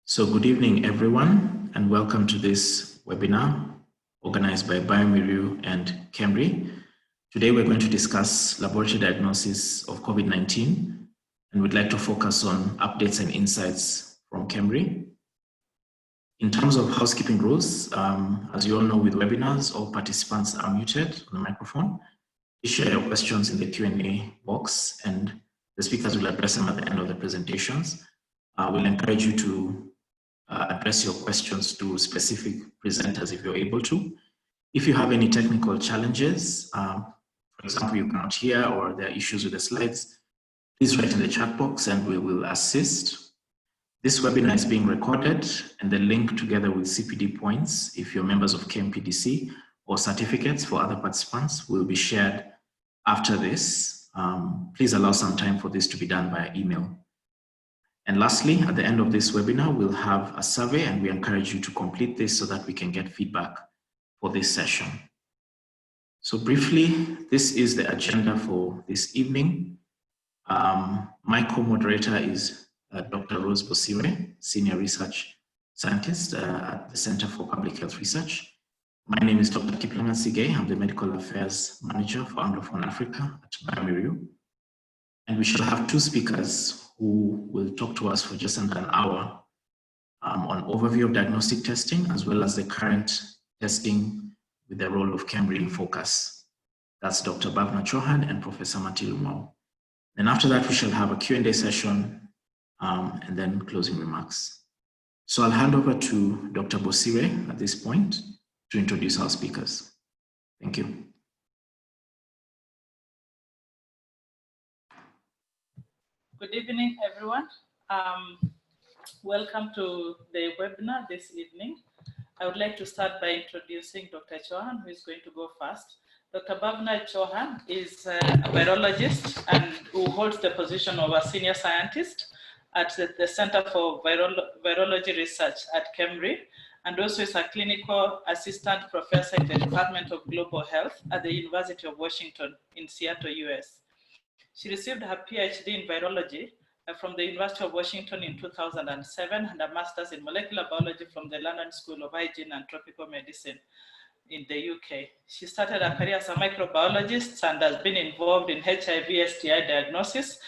So good evening, everyone, and welcome to this webinar organized by Biomerieux and KEMRI. Today, we're going to discuss laboratory diagnosis of COVID-19, and we'd like to focus on updates and insights from KEMRI. In terms of housekeeping rules, as you all know, with webinars, all participants are muted on the microphone. Please share your questions in the Q&A box, and the speakers will address them at the end of the presentations. We'll encourage you to address your questions to specific presenters if you're able to. If you have any technical challenges, for example, you cannot hear or there are issues with the slides, please write in the chat box and we will assist. This webinar is being recorded, and the link together with CPD points, if you're members of KMPDC, or certificates for other participants, will be shared after this. Please allow some time for this to be done via email. And lastly, at the end of this webinar, we'll have a survey, and we encourage you to complete this so that we can get feedback for this session. So briefly, this is the agenda for this evening. My co-moderator is Dr. Rose Bosire, Senior Research Scientist at the Center for Public Health Research. My name is Dr. Kiplanga Sige. I'm the Medical Affairs Manager for Anglophone Africa at Biomerieux. And we shall have two speakers who will talk to us for just under an hour on overview of diagnostic testing, as well as the current testing with the role of KEMRI in focus. That's Dr. Bhavna Chohan and Professor Matilu Mwau. And after that, we shall have a Q&A session and then closing remarks. So I'll hand over to Dr. Bosire at this point to introduce our speakers. Thank you. Good evening, everyone. Welcome to the webinar this evening. I would like to start by introducing Dr. Chohan, who is going to go first. Dr. Bhavna Chohan is a virologist and who holds the position of a senior scientist at the Center for Virology Research at KEMRI, and also is a clinical assistant professor in the Department of Global Health at the University of Washington in Seattle, US. She received her PhD in virology from the University of Washington in 2007 and a master's in molecular biology from the London School of Hygiene and Tropical Medicine in the UK. She started her career as a microbiologist and has been involved in HIV/STI diagnostics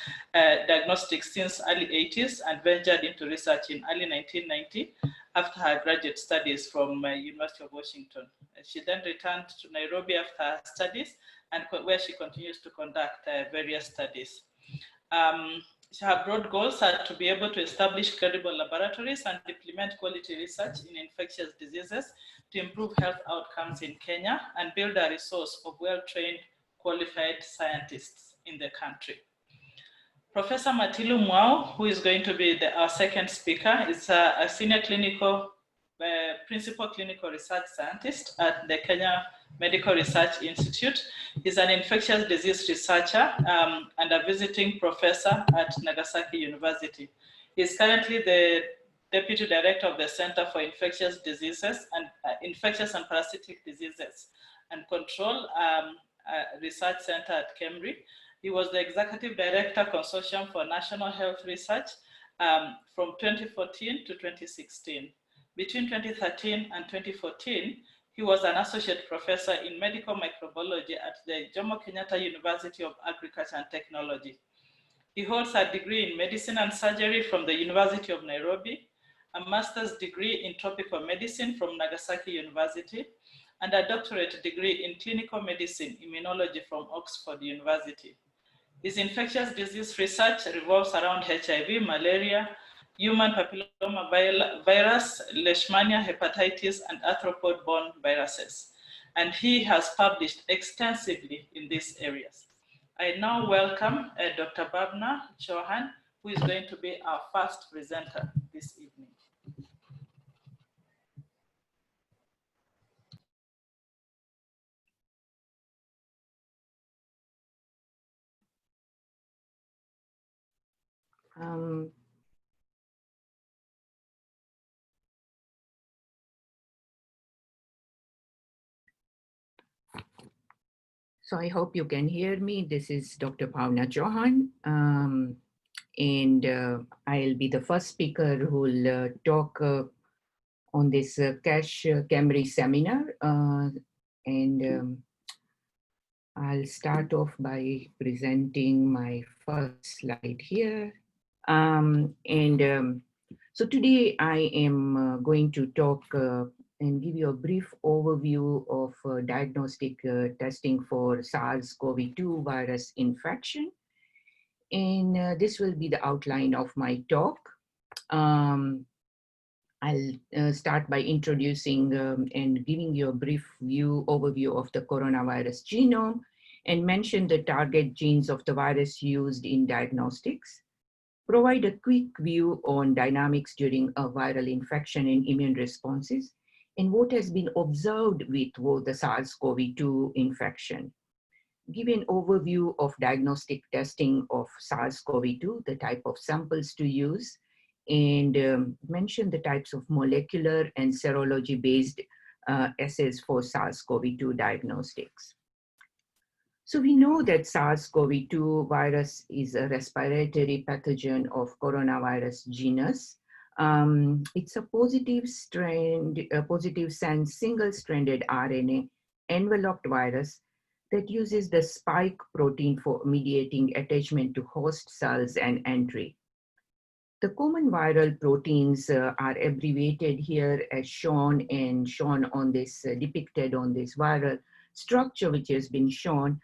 since early 80s and ventured into research in early 1990 after her graduate studies from University of Washington. She then returned to Nairobi after her studies, and where she continues to conduct various studies. Her broad goals are to be able to establish credible laboratories and implement quality research in infectious diseases to improve health outcomes in Kenya and build a resource of well-trained, qualified scientists in the country. Professor Matilu Mwau, who is going to be our second speaker, is a senior principal clinical research scientist at the Kenya Medical Research Institute. He's an infectious disease researcher and a visiting professor at Nagasaki University. He's currently the Deputy Director of the Center for Infectious Diseases and Infectious and Parasitic Diseases and Control Research Center at KEMRI. He was the Executive Director Consortium for National Health Research from 2014 to 2016. Between 2013 and 2014, he was an associate professor in medical microbiology at the Jomo Kenyatta University of Agriculture and Technology. He holds a degree in medicine and surgery from the University of Nairobi, a master's degree in tropical medicine from Nagasaki University, and a doctorate degree in clinical medicine immunology from Oxford University. His infectious disease research revolves around HIV, malaria, human papilloma virus, leishmania, hepatitis, and arthropod-borne viruses. And he has published extensively in these areas. I now welcome Dr. Bhavna Chohan, who is going to be our first presenter this evening. So I hope you can hear me. This is Dr. Bhavna Chohan. and I'll be the first speaker who will talk on this KEMRI seminar. I'll start off by presenting my first slide here. So today I am going to talk and give you a brief overview of diagnostic testing for SARS-CoV-2 virus infection. And this will be the outline of my talk. I'll start by introducing and giving you a brief overview of the coronavirus genome and mention the target genes of the virus used in diagnostics. Provide a quick view on dynamics during a viral infection and immune responses, and what has been observed with the SARS-CoV-2 infection. Give an overview of diagnostic testing of SARS-CoV-2, the type of samples to use, and mention the types of molecular and serology-based assays for SARS-CoV-2 diagnostics. So we know that SARS-CoV-2 virus is a respiratory pathogen of coronavirus genus. It's a positive sense single-stranded RNA enveloped virus that uses the spike protein for mediating attachment to host cells and entry. The common viral proteins are abbreviated here as shown on this, depicted on this viral structure which has been shown.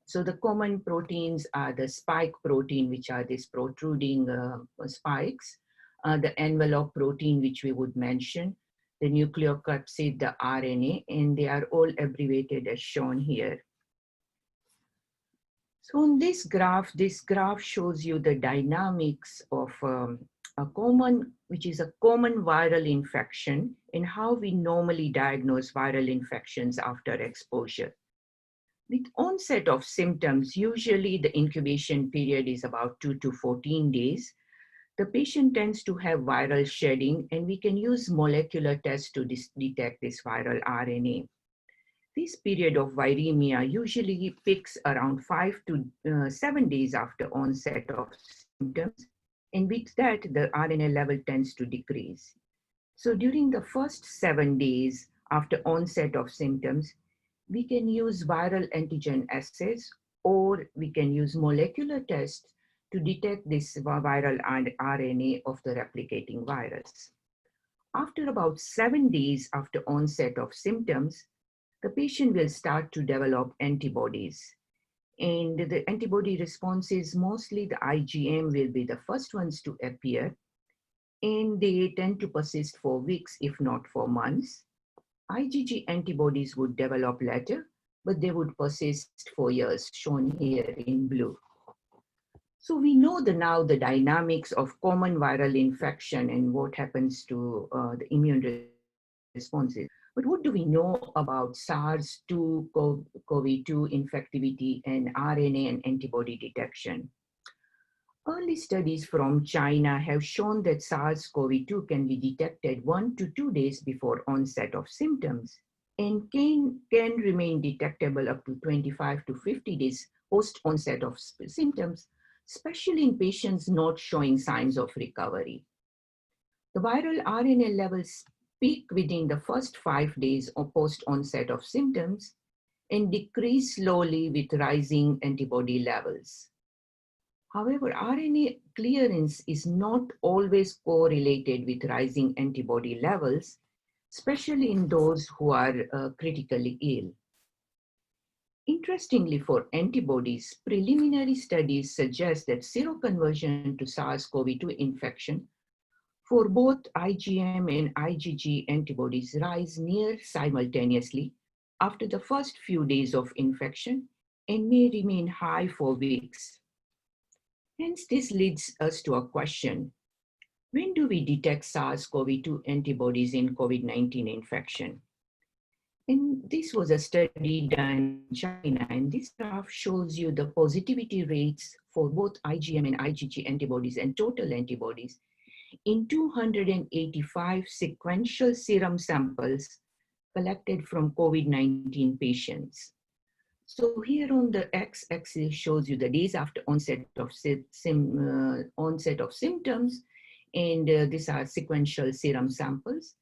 So the common proteins are the spike protein, which are these protruding spikes, the envelope protein, which we would mention, the nucleocapsid, the RNA, and they are all abbreviated as shown here. So on this graph shows you the dynamics of which is a common viral infection and how we normally diagnose viral infections after exposure. With onset of symptoms, usually the incubation period is about 2 to 14 days. The patient tends to have viral shedding, and we can use molecular tests to detect this viral RNA. This period of viremia usually peaks around 5 to 7 days after onset of symptoms, and with that, the RNA level tends to decrease. So during the first 7 days after onset of symptoms, we can use viral antigen assays, or we can use molecular tests to detect this viral RNA of the replicating virus. After about 7 days after onset of symptoms, the patient will start to develop antibodies. And the antibody responses, mostly the IgM will be the first ones to appear, and they tend to persist for weeks, if not for months. IgG antibodies would develop later, but they would persist for years, shown here in blue. So we know now the dynamics of common viral infection and what happens to the immune responses. But what do we know about SARS-CoV-2 infectivity and RNA and antibody detection? Early studies from China have shown that SARS-CoV-2 can be detected 1 to 2 days before onset of symptoms and can remain detectable up to 25 to 50 days post-onset of symptoms, especially in patients not showing signs of recovery. The viral RNA levels peak within the first 5 days of post-onset of symptoms and decrease slowly with rising antibody levels. However, RNA clearance is not always correlated with rising antibody levels, especially in those who are critically ill. Interestingly, for antibodies, preliminary studies suggest that seroconversion to SARS-CoV-2 infection for both IgM and IgG antibodies rise near simultaneously after the first few days of infection and may remain high for weeks. Hence, this leads us to a question. When do we detect SARS-CoV-2 antibodies in COVID-19 infection? And this was a study done in China, and this graph shows you the positivity rates for both IgM and IgG antibodies and total antibodies in 285 sequential serum samples collected from COVID-19 patients. So here on the x-axis shows you the days after onset of symptoms, and these are sequential serum samples.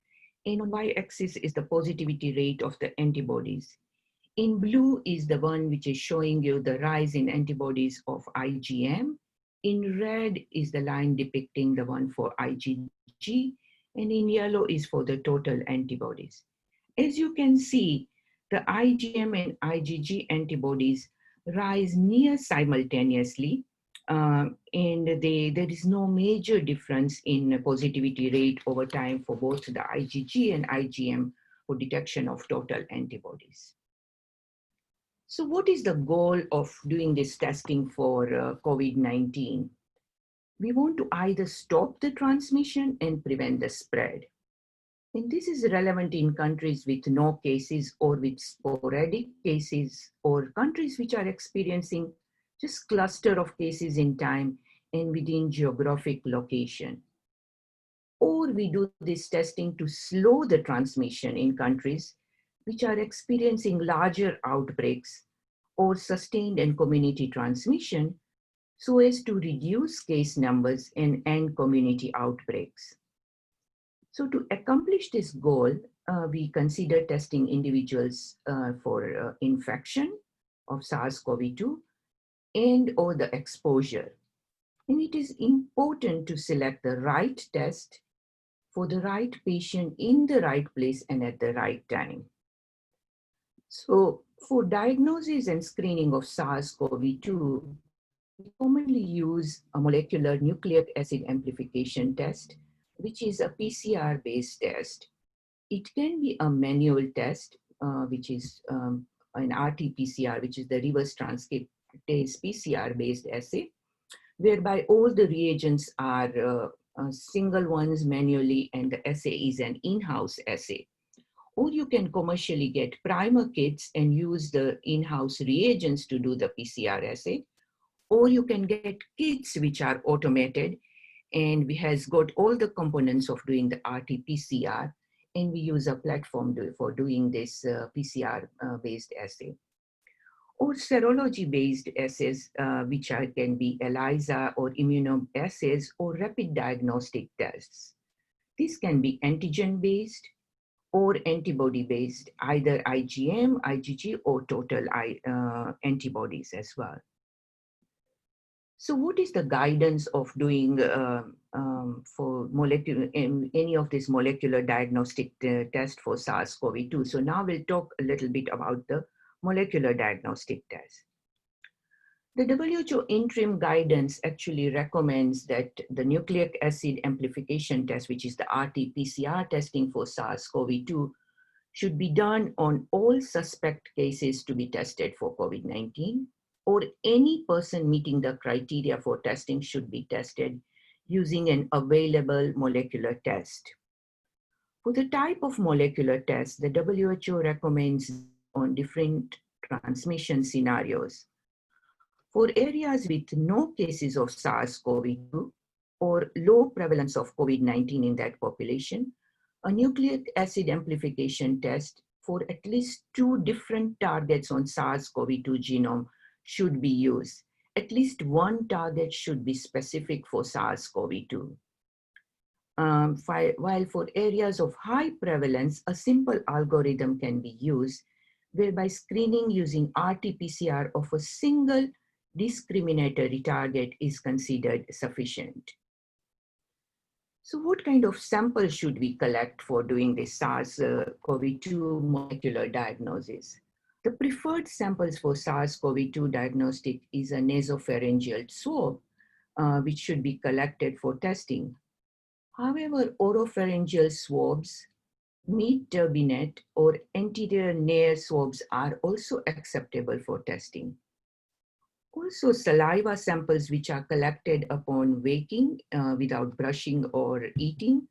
And on y-axis is the positivity rate of the antibodies. In blue is the one which is showing you the rise in antibodies of IgM. In red is the line depicting the one for IgG, and in yellow is for the total antibodies. As you can see, the IgM and IgG antibodies rise near simultaneously, and there is no major difference in positivity rate over time for both the IgG and IgM for detection of total antibodies. So what is the goal of doing this testing for COVID-19? We want to either stop the transmission and prevent the spread. And this is relevant in countries with no cases or with sporadic cases, or countries which are experiencing just cluster of cases in time and within geographic location. Or we do this testing to slow the transmission in countries which are experiencing larger outbreaks or sustained and community transmission, so as to reduce case numbers and end community outbreaks. So to accomplish this goal, we consider testing individuals for infection of SARS-CoV-2 and or the exposure. And it is important to select the right test for the right patient in the right place and at the right time. So for diagnosis and screening of SARS-CoV-2, we commonly use a molecular nucleic acid amplification test, which is a PCR-based test. It can be a manual test, which is an RT-PCR, which is the reverse transcriptase PCR-based assay, whereby all the reagents are single ones manually, and the assay is an in-house assay. Or you can commercially get primer kits and use the in-house reagents to do the PCR assay. Or you can get kits which are automated, and we has got all the components of doing the RT-PCR, and we use a platform for doing this PCR-based assay. Or serology-based assays, which can be ELISA or immunoassays or rapid diagnostic tests. This can be antigen-based or antibody-based, either IgM, IgG, or total antibodies as well. So what is the guidance of doing for any of this molecular diagnostic test for SARS-CoV-2? So now we'll talk a little bit about the molecular diagnostic test. The WHO interim guidance actually recommends that the nucleic acid amplification test, which is the RT-PCR testing for SARS-CoV-2, should be done on all suspect cases to be tested for COVID-19, or any person meeting the criteria for testing should be tested using an available molecular test. For the type of molecular test, the WHO recommends on different transmission scenarios. For areas with no cases of SARS-CoV-2 or low prevalence of COVID-19 in that population, a nucleic acid amplification test for at least 2 different targets on SARS-CoV-2 genome should be used. At least one target should be specific for SARS-CoV-2. While for areas of high prevalence, a simple algorithm can be used, whereby screening using RT-PCR of a single discriminatory target is considered sufficient. So what kind of sample should we collect for doing this SARS-CoV-2 molecular diagnosis? The preferred samples for SARS-CoV-2 diagnostic is a nasopharyngeal swab, which should be collected for testing. However, oropharyngeal swabs, mid-turbinate, or anterior nair swabs are also acceptable for testing. Also, saliva samples which are collected upon waking without brushing or eating,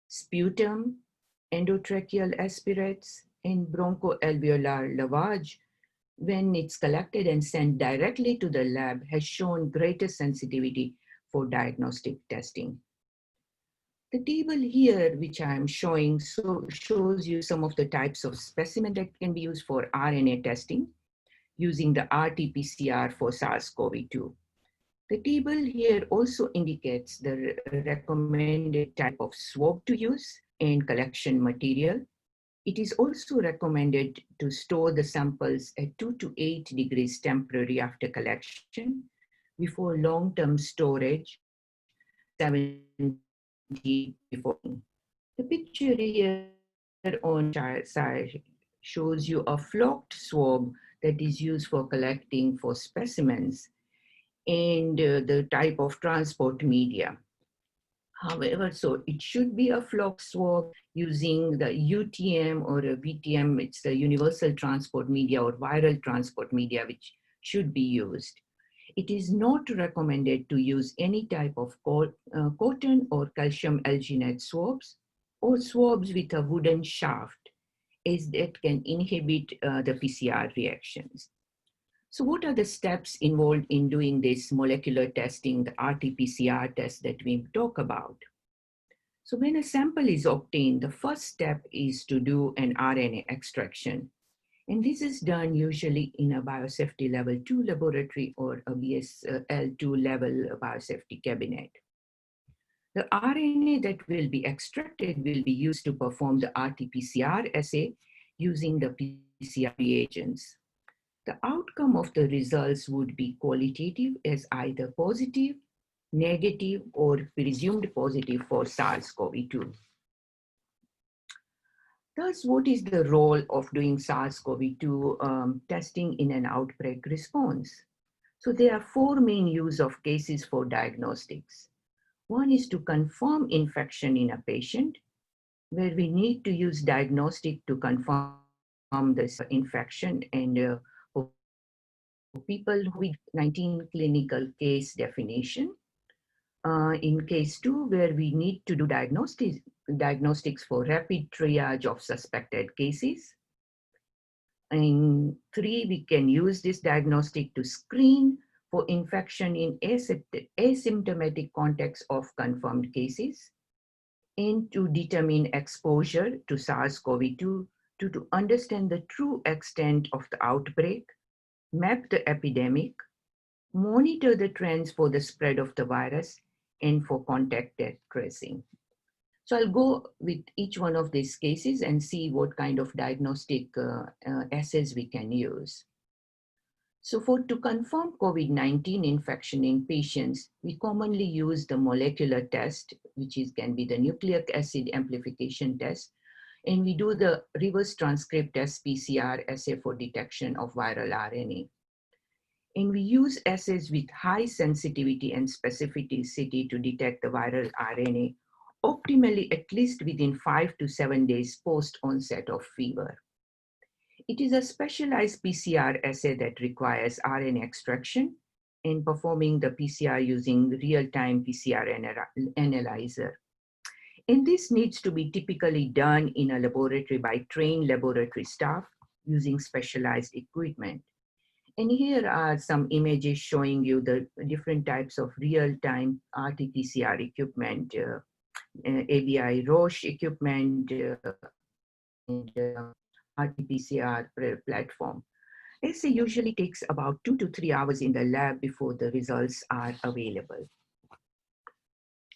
sputum, endotracheal aspirates, and bronchoalveolar lavage, when it's collected and sent directly to the lab, has shown greater sensitivity for diagnostic testing. The table here, which I'm showing, shows you some of the types of specimen that can be used for RNA testing. using the RT-PCR for SARS-CoV-2. The table here also indicates the recommended type of swab to use and collection material. It is also recommended to store the samples at 2 to 8 degrees temporary after collection before long-term storage, 70 before. The picture here on the side shows you a flocked swab that is used for collecting for specimens and the type of transport media. However, so it should be a flock swab using the UTM or a VTM, it's the universal transport media or viral transport media, which should be used. It is not recommended to use any type of cotton or calcium alginate swabs or swabs with a wooden shaft, as that can inhibit the PCR reactions. So what are the steps involved in doing this molecular testing, the RT-PCR test that we talk about? So when a sample is obtained, the first step is to do an RNA extraction. And this is done usually in a biosafety level 2 laboratory or a BSL2 level biosafety cabinet. The RNA that will be extracted will be used to perform the RT-PCR assay using the PCR reagents. The outcome of the results would be qualitative as either positive, negative, or presumed positive for SARS-CoV-2. Thus, what is the role of doing SARS-CoV-2 testing in an outbreak response? So there are 4 main use of cases for diagnostics. One is to confirm infection in a patient, where we need to use diagnostic to confirm this infection and for people with COVID-19 clinical case definition. In case 2, where we need to do diagnostics for rapid triage of suspected cases. In 3, we can use this diagnostic to screen for infection in asymptomatic contacts of confirmed cases, and to determine exposure to SARS-CoV-2 to understand the true extent of the outbreak, map the epidemic, monitor the trends for the spread of the virus, and for contact tracing. So I'll go with each one of these cases and see what kind of diagnostic assays we can use. So to confirm COVID-19 infection in patients, we commonly use the molecular test, which can be the nucleic acid amplification test, and we do the reverse transcript test PCR assay for detection of viral RNA. And we use assays with high sensitivity and specificity to detect the viral RNA, optimally at least within 5 to 7 days post onset of fever. It is a specialized PCR assay that requires RNA extraction and performing the PCR using real-time PCR analyzer. And this needs to be typically done in a laboratory by trained laboratory staff using specialized equipment. And here are some images showing you the different types of real-time RT-PCR equipment, ABI Roche equipment, and RT-PCR platform. Assay usually takes about 2 to 3 hours in the lab before the results are available.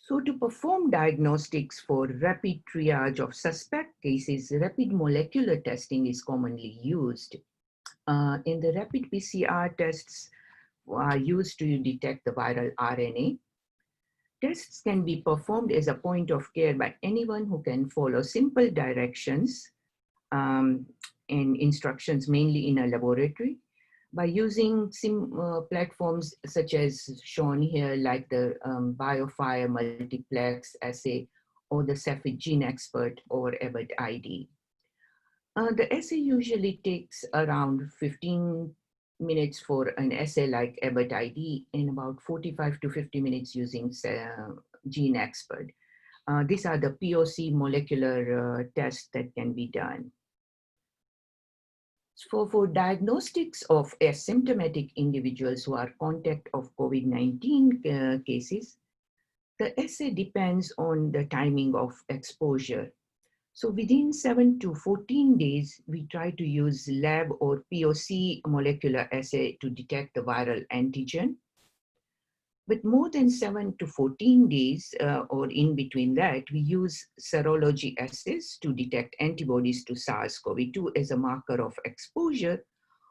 So to perform diagnostics for rapid triage of suspect cases, rapid molecular testing is commonly used. In the rapid PCR tests are used to detect the viral RNA. Tests can be performed as a point of care by anyone who can follow simple directions and instructions, mainly in a laboratory, by using platforms such as shown here, like the BioFire multiplex assay or the Cepheid GeneXpert or Abbott ID. The assay usually takes around 15 minutes for an assay like Abbott ID and about 45 to 50 minutes using GeneXpert. These are the POC molecular tests that can be done. For diagnostics of asymptomatic individuals who are contact of COVID-19 cases, the assay depends on the timing of exposure. So within 7 to 14 days, we try to use lab or POC molecular assay to detect the viral antigen. But more than 7 to 14 days, or in between that, we use serology assays to detect antibodies to SARS-CoV-2 as a marker of exposure,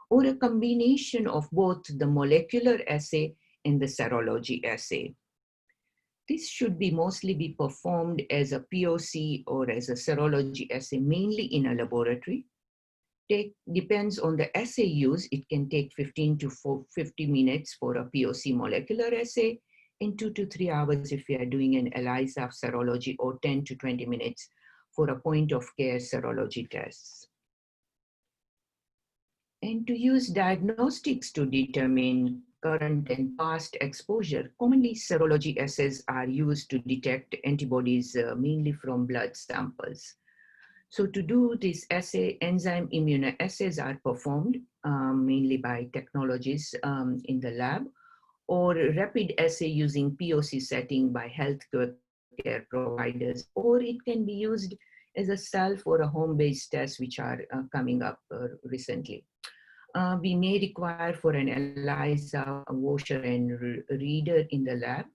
or a combination of both the molecular assay and the serology assay. This should be mostly be performed as a POC or as a serology assay, mainly in a laboratory. Depends on the assay used. It can take 15 to 50 minutes for a POC molecular assay, and 2 to 3 hours if we are doing an ELISA serology, or 10 to 20 minutes for a point of care serology tests. And to use diagnostics to determine current and past exposure, commonly serology assays are used to detect antibodies mainly from blood samples. So to do this assay, enzyme immunoassays are performed mainly by technologies in the lab, or rapid assay using POC setting by healthcare providers, or it can be used as a self or a home-based test, which are coming up recently. We may require for an ELISA washer and reader in the lab.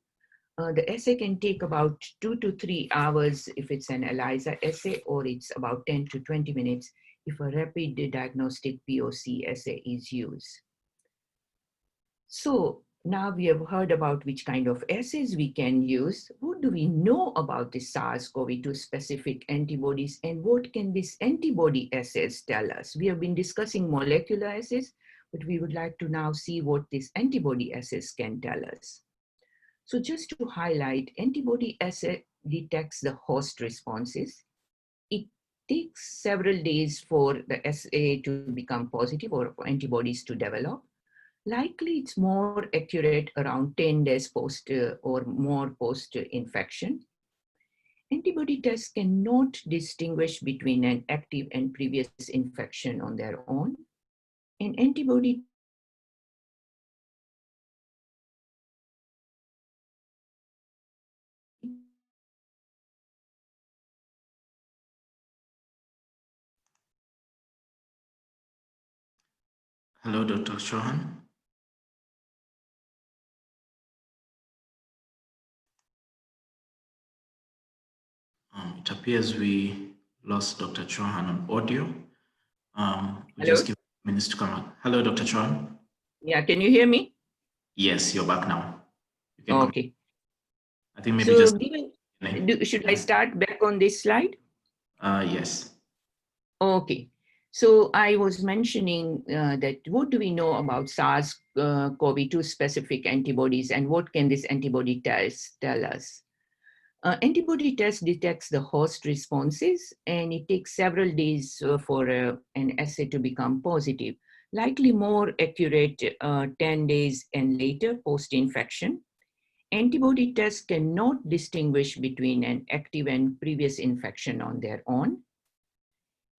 The assay can take about 2 to 3 hours if it's an ELISA assay, or it's about 10 to 20 minutes if a rapid diagnostic POC assay is used. So now we have heard about which kind of assays we can use. What do we know about the SARS-CoV-2 specific antibodies, and what can these antibody assays tell us? We have been discussing molecular assays, but we would like to now see what these antibody assays can tell us. So just to highlight, antibody assay detects the host responses. It takes several days for the assay to become positive or for antibodies to develop. Likely it's more accurate around 10 days post or more post-infection. Antibody tests cannot distinguish between an active and previous infection on their own. And antibody Hello, Dr. Chohan. It appears we lost Dr. Chohan on audio. We just give minutes to come out. Hello, Dr. Chohan. Yeah, can you hear me? Yes, you're back now. You can okay. I think maybe so just. should I start back on this slide? Yes. Okay. So I was mentioning that what do we know about SARS-CoV-2 specific antibodies, and what can this antibody test tell us? Antibody test detects the host responses, and it takes several days for an assay to become positive, likely more accurate 10 days and later post-infection. Antibody tests cannot distinguish between an active and previous infection on their own.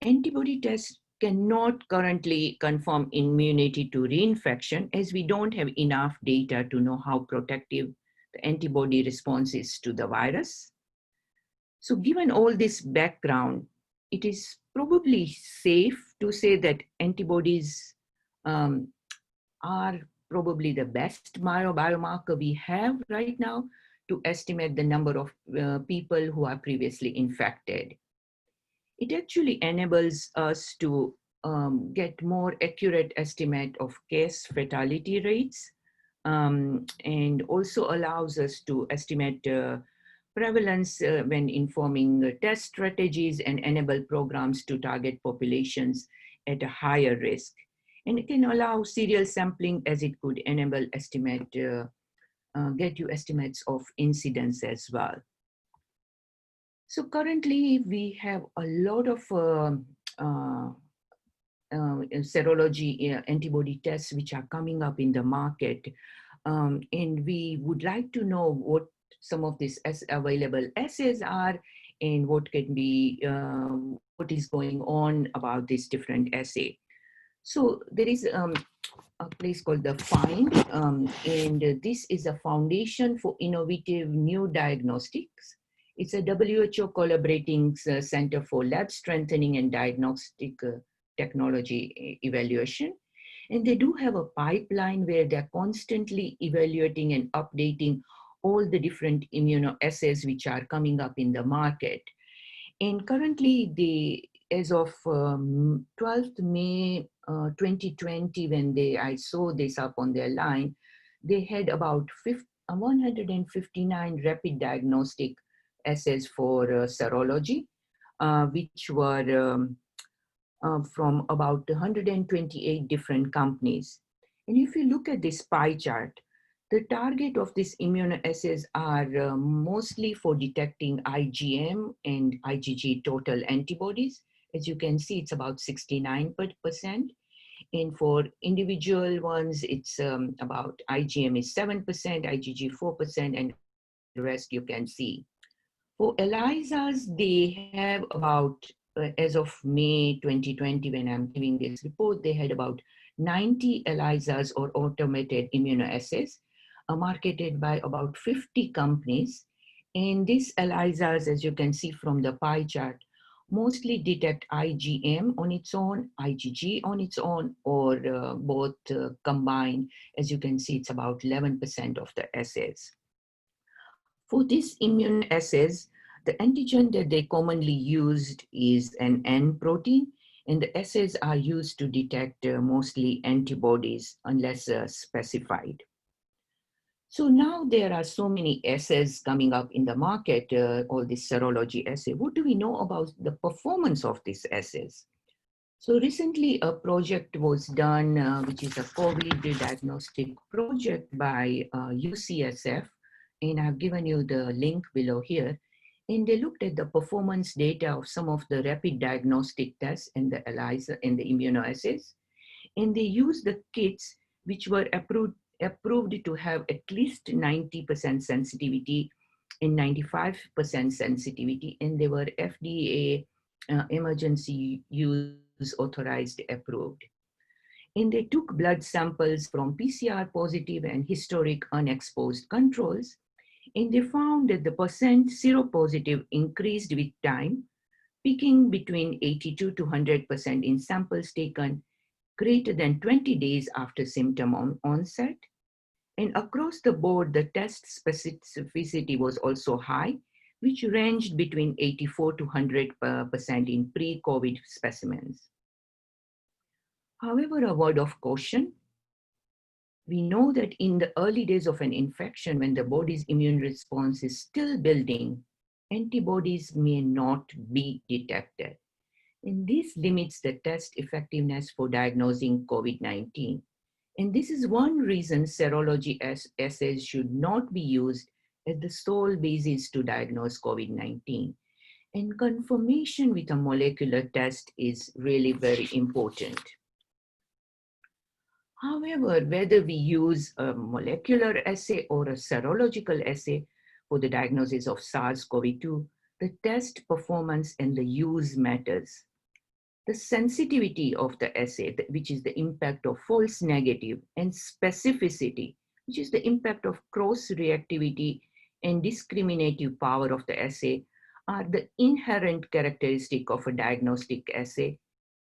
Antibody tests cannot currently confirm immunity to reinfection, as we don't have enough data to know how protective the antibody response is to the virus. So given all this background, it is probably safe to say that antibodies are probably the best biomarker we have right now to estimate the number of people who are previously infected. It actually enables us to get more accurate estimate of case fatality rates, and also allows us to estimate prevalence when informing test strategies and enable programs to target populations at a higher risk. And it can allow serial sampling, as it could enable estimate, get you estimates of incidence as well. So currently we have a lot of serology antibody tests which are coming up in the market. And we would like to know what some of these available assays are, and what can be, what is going on about this different assay. So there is a place called the FIND, and this is a foundation for innovative new diagnostics. It's a WHO collaborating Center for Lab Strengthening and Diagnostic Technology Evaluation. And they do have a pipeline where they're constantly evaluating and updating all the different immunoassays which are coming up in the market. And currently, as of 12th May 2020, when I saw this up on their line, they had about 159 rapid diagnostic assays for serology, which were from about 128 different companies. And if you look at this pie chart, the target of these immunoassays are mostly for detecting IgM and IgG total antibodies. As you can see, it's about 69%. And for individual ones, it's about IgM is 7%, IgG 4%, and the rest you can see. For ELISAs, they have about, as of May 2020, when I'm giving this report, they had about 90 ELISAs or automated immunoassays marketed by about 50 companies. And these ELISAs, as you can see from the pie chart, mostly detect IgM on its own, IgG on its own, or both combined. As you can see, it's about 11% of the assays. For these immunoassays, the antigen that they commonly used is an N protein, and the assays are used to detect mostly antibodies unless specified. So now there are so many assays coming up in the market, all this serology assay. What do we know about the performance of these assays? So recently a project was done, which is a COVID diagnostic project by UCSF, and I've given you the link below here. And they looked at the performance data of some of the rapid diagnostic tests and the ELISA and the immunoassays. And they used the kits which were approved to have at least 90% sensitivity and 95% sensitivity, and they were FDA emergency use authorized approved. And they took blood samples from PCR positive and historic unexposed controls, and they found that the percent seropositive increased with time, peaking between 82 to 100% in samples taken greater than 20 days after symptom onset. And across the board, the test specificity was also high, which ranged between 84 to 100% in pre-COVID specimens. However, a word of caution. We know that in the early days of an infection, when the body's immune response is still building, antibodies may not be detected. And this limits the test effectiveness for diagnosing COVID-19. And this is one reason serology assays should not be used as the sole basis to diagnose COVID-19. And confirmation with a molecular test is really very important. However, whether we use a molecular assay or a serological assay for the diagnosis of SARS-CoV-2, the test performance and the use matters. The sensitivity of the assay, which is the impact of false negative, and specificity, which is the impact of cross-reactivity and discriminative power of the assay, are the inherent characteristic of a diagnostic assay.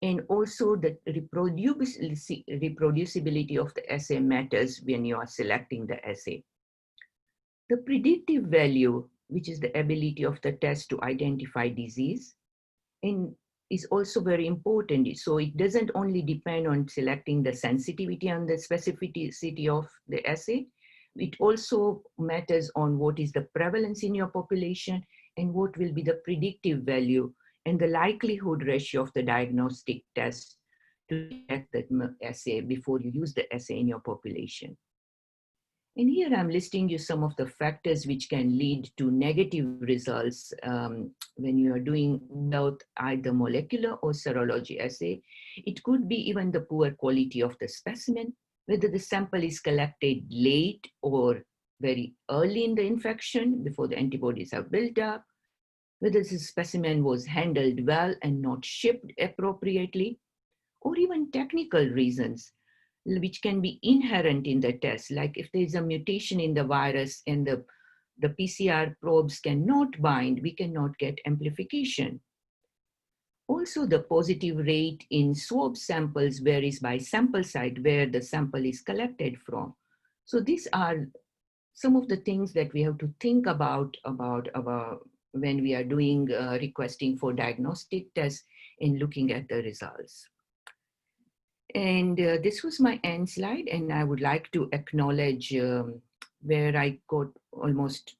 And also the reproducibility of the assay matters when you are selecting the assay. The predictive value, which is the ability of the test to identify disease, is also very important. So it doesn't only depend on selecting the sensitivity and the specificity of the assay. It also matters on what is the prevalence in your population and what will be the predictive value and the likelihood ratio of the diagnostic test to detect the assay before you use the assay in your population. And here I'm listing you some of the factors which can lead to negative results when you are doing both either molecular or serology assay. It could be even the poor quality of the specimen, whether the sample is collected late or very early in the infection before the antibodies have built up, whether the specimen was handled well and not shipped appropriately, or even technical reasons which can be inherent in the test, like if there's a mutation in the virus and the the PCR probes cannot bind, we cannot get amplification. Also, the positive rate in swab samples varies by sample site where the sample is collected from. So these are some of the things that we have to think about when we are doing requesting for diagnostic tests and looking at the results. And this was my end slide, and I would like to acknowledge where I got almost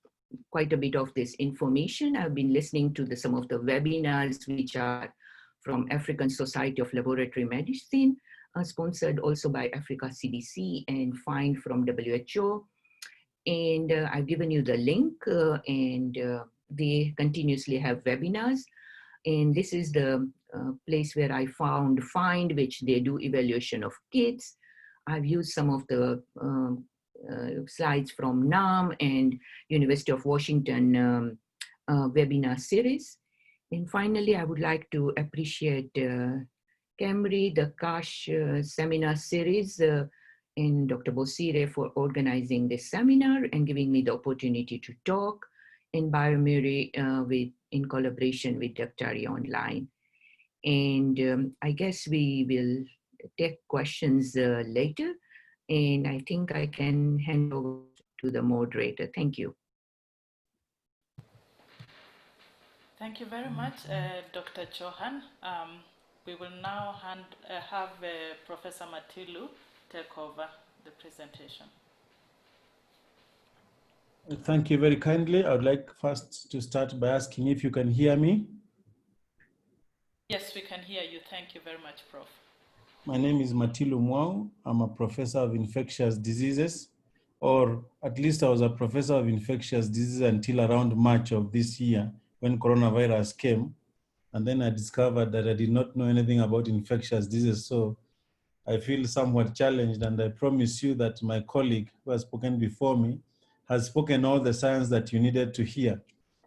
quite a bit of this information. I've been listening to some of the webinars which are from African Society of Laboratory Medicine, sponsored also by Africa CDC and FIND from WHO. And I've given you the link, and they continuously have webinars. And this is the place where I found FIND, which they do evaluation of kits. I've used some of the slides from NAM and University of Washington webinar series. And finally, I would like to appreciate KEMRI, the KASH seminar series, and Dr. Bosire for organizing this seminar and giving me the opportunity to talk, and Biomerieux in collaboration with Daktari Online. And I guess we will take questions later, and I think I can hand over to the moderator. Thank you. Thank you very much, Dr. Chohan. We will now have Professor Matilu take over the presentation. Thank you very kindly. I would like first to start by asking if you can hear me. Yes, we can hear you. Thank you very much, Prof. My name is Matilu Mwau. I'm a professor of infectious diseases, or at least I was a professor of infectious diseases until around March of this year when coronavirus came. And then I discovered that I did not know anything about infectious diseases. So I feel somewhat challenged, and I promise you that my colleague who has spoken before me has spoken all the science that you needed to hear.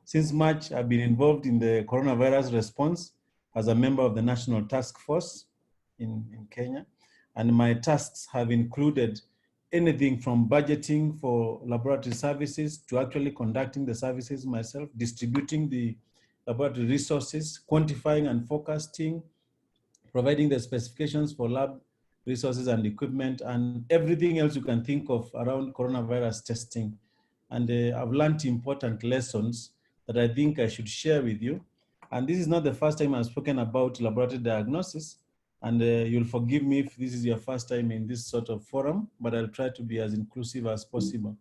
Since March, I've been involved in the coronavirus response as a member of the National Task Force in Kenya. And my tasks have included anything from budgeting for laboratory services to actually conducting the services myself, distributing the laboratory resources, quantifying and forecasting, providing the specifications for lab resources and equipment, and everything else you can think of around coronavirus testing. And I've learned important lessons that I think I should share with you. And this is not the first time I've spoken about laboratory diagnosis, and you'll forgive me if this is your first time in this sort of forum, but I'll try to be as inclusive as possible.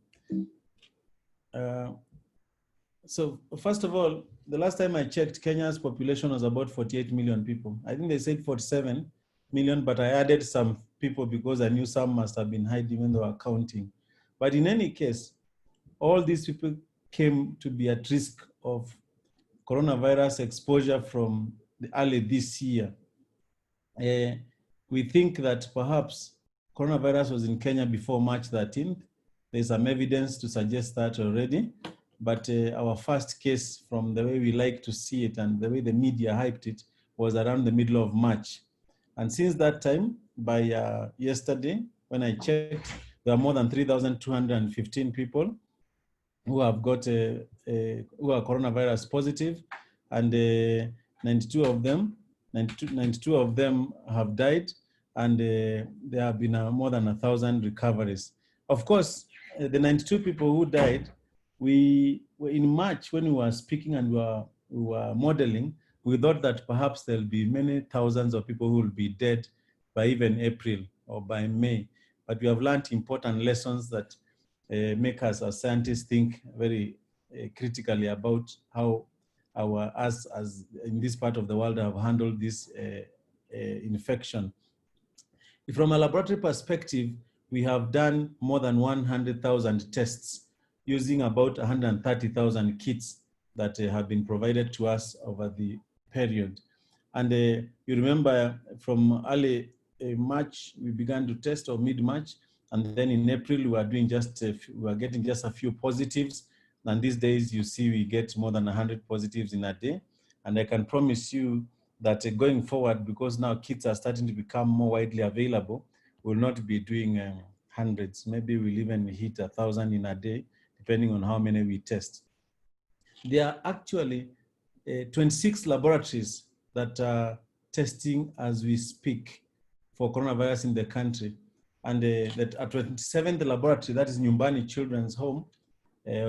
So first of all, the last time I checked, Kenya's population was about 48 million people. I think they said 47 million, but I added some people because I knew some must have been hiding when they were counting. But in any case, all these people came to be at risk of coronavirus exposure from the early this year. We think that perhaps coronavirus was in Kenya before March 13th. There's some evidence to suggest that already. But our first case, from the way we like to see it and the way the media hyped it, was around the middle of March. And since that time, by yesterday, when I checked, there are more than 3,215 people who have got who are coronavirus positive, and 92 of them have died, and there have been more than 1,000 recoveries. Of course, the 92 people who died, in March, when we were speaking and we were modeling, we thought that perhaps there'll be many thousands of people who will be dead by even April or by May. But we have learned important lessons that make us as scientists think very critically about how us as in this part of the world have handled this infection. From a laboratory perspective, we have done more than 100,000 tests using about 130,000 kits that have been provided to us over the period. And you remember from early March, we began to test, or mid-March, and then in April, we were doing we were getting just a few positives. And these days, you see, we get more than 100 positives in a day. And I can promise you that going forward, because now kits are starting to become more widely available, we'll not be doing hundreds. Maybe we'll even hit 1,000 in a day, depending on how many we test. There are actually 26 laboratories that are testing as we speak for coronavirus in the country. And that at 27th laboratory, that is Nyumbani Children's Home,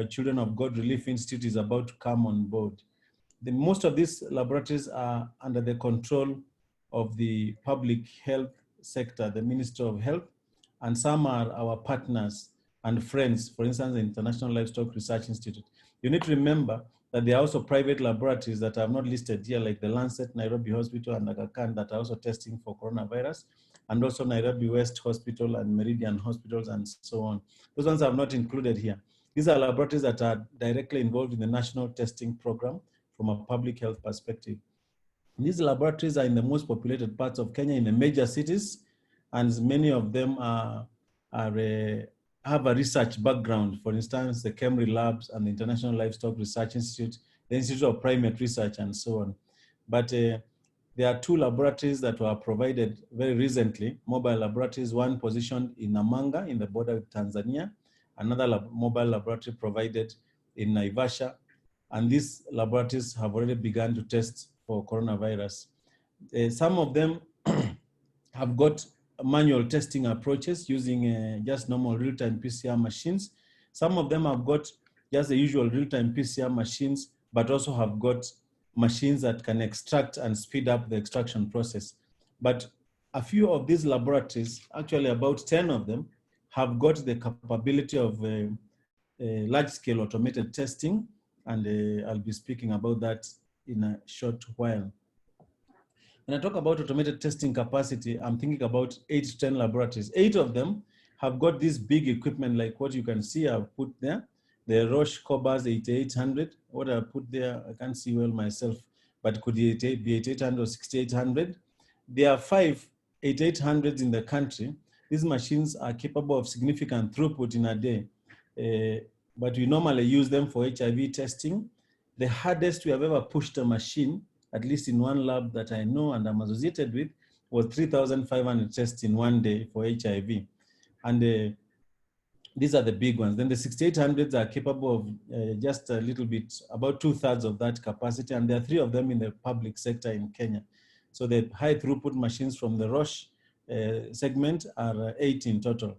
Children of God Relief Institute, is about to come on board. Most of these laboratories are under the control of the public health sector, the Ministry of Health, and some are our partners and friends, for instance, the International Livestock Research Institute. You need to remember that there are also private laboratories that are not listed here, like the Lancet Nairobi Hospital and Aga Khan, that are also testing for coronavirus, and also Nairobi West Hospital and Meridian Hospitals and so on. Those ones are not included here. These are laboratories that are directly involved in the national testing program from a public health perspective. These laboratories are in the most populated parts of Kenya, in the major cities, and many of them have a research background. For instance, the KEMRI labs and the International Livestock Research Institute, the Institute of Primate Research, and so on. But there are two laboratories that were provided very recently, mobile laboratories, one positioned in Namanga in the border with Tanzania, another mobile laboratory provided in Naivasha, and these laboratories have already begun to test for coronavirus. Some of them have got manual testing approaches using just normal real-time PCR machines. Some of them have got just the usual real-time PCR machines, but also have got machines that can extract and speed up the extraction process. But a few of these laboratories, actually about 10 of them, have got the capability of large-scale automated testing, and I'll be speaking about that in a short while. When I talk about automated testing capacity, I'm thinking about 8 to 10 laboratories. 8 of them have got this big equipment like what you can see I've put there, the Roche Cobas 8800. What I put there, I can't see well myself, but could be 8800 or 6800. There are 5 8800s in the country. These machines are capable of significant throughput in a day, but we normally use them for HIV testing. The hardest we have ever pushed a machine, at least in one lab that I know and I'm associated with, was 3,500 tests in one day for HIV. And these are the big ones. Then the 6800s are capable of just a little bit, about 2/3 of that capacity, and there are 3 of them in the public sector in Kenya. So the high throughput machines from the Roche segment are 8 in total.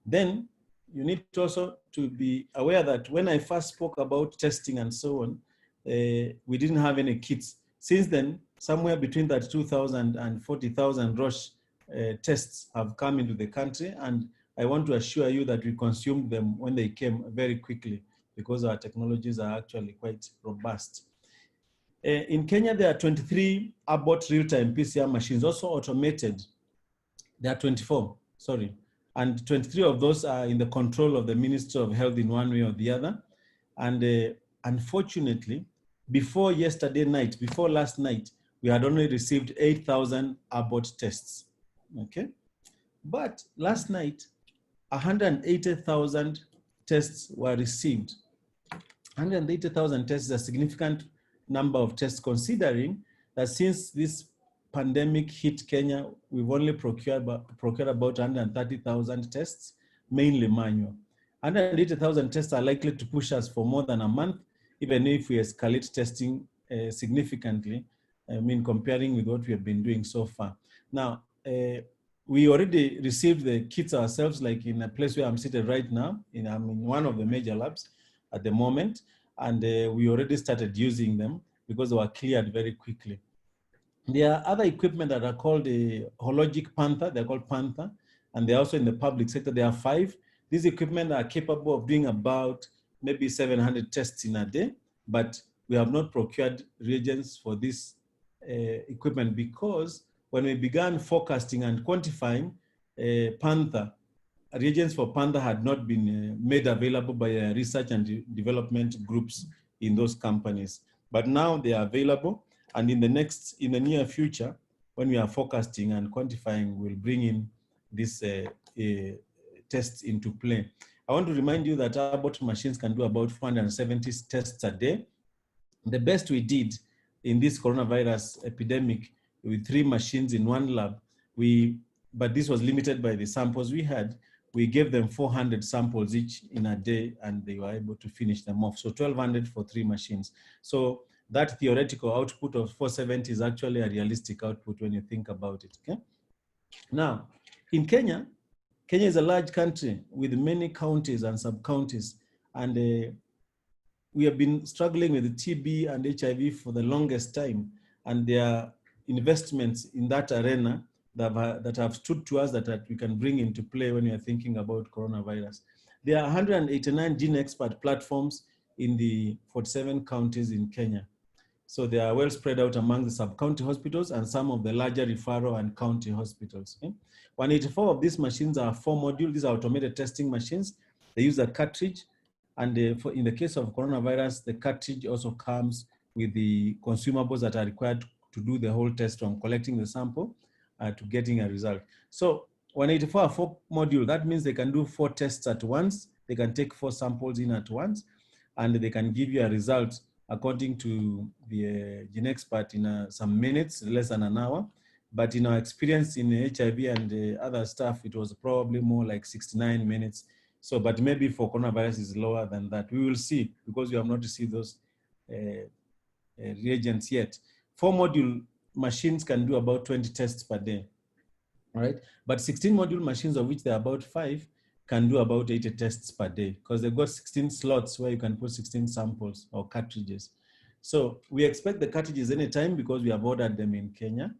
Then you need also to be aware that when I first spoke about testing and so on, we didn't have any kits. Since then, somewhere between that 2,000 and 40,000 Roche tests have come into the country, and I want to assure you that we consumed them when they came very quickly because our technologies are actually quite robust. In Kenya, there are 23 Abbott real-time PCR machines, also automated. There are 24, sorry. And 23 of those are in the control of the Ministry of Health in one way or the other. And unfortunately, before yesterday night, before last night, we had only received 8,000 Abbott tests, okay? But last night, 180,000 tests were received. 180,000 tests is a significant number of tests, considering that since this pandemic hit Kenya, we've only procured about 130,000 tests, mainly manual. 180,000 tests are likely to push us for more than a month, even if we escalate testing significantly, I mean, comparing with what we have been doing so far. Now, we already received the kits ourselves, like in a place where I'm seated right now, I'm in one of the major labs at the moment, and we already started using them because they were cleared very quickly. There are other equipment that are called a Hologic Panther, they're called Panther, and they're also in the public sector. There are 5. These equipment are capable of doing about maybe 700 tests in a day, but we have not procured reagents for this equipment because when we began forecasting and quantifying Panther, reagents for Panther had not been made available by research and development groups in those companies. But now they are available, and in the near future, when we are forecasting and quantifying, we'll bring in this tests into play. I want to remind you that Abbott machines can do about 470 tests a day. The best we did in this coronavirus epidemic with 3 machines in one lab, but this was limited by the samples we had. we gave them 400 samples each in a day, and they were able to finish them off. So 1,200 for 3 machines. So that theoretical output of 470 is actually a realistic output when you think about it. Okay? Now, in Kenya, Kenya is a large country with many counties and sub-counties, and we have been struggling with TB and HIV for the longest time, and there are investments in that arena that have stood to us that we can bring into play when we are thinking about coronavirus. There are 189 GeneXpert platforms in the 47 counties in Kenya. So they are well spread out among the sub-county hospitals and some of the larger referral and county hospitals. Okay? 184 of these machines are 4-module. These are automated testing machines. They use a cartridge. And in the case of coronavirus, the cartridge also comes with the consumables that are required to do the whole test, from collecting the sample to getting a result. So 184 are 4-module. That means they can do 4 tests at once. They can take 4 samples in at once, and they can give you a result according to the GeneXpert in some minutes, less than an hour. But in our experience in HIV and other stuff, it was probably more like 69 minutes. So, but maybe for coronavirus is lower than that. We will see, because we have not received those reagents yet. 4-module machines can do about 20 tests per day, all right? But 16-module machines, of which there are about 5, can do about 80 tests per day, because they've got 16 slots where you can put 16 samples or cartridges. So we expect the cartridges anytime, because we have ordered them in Kenya.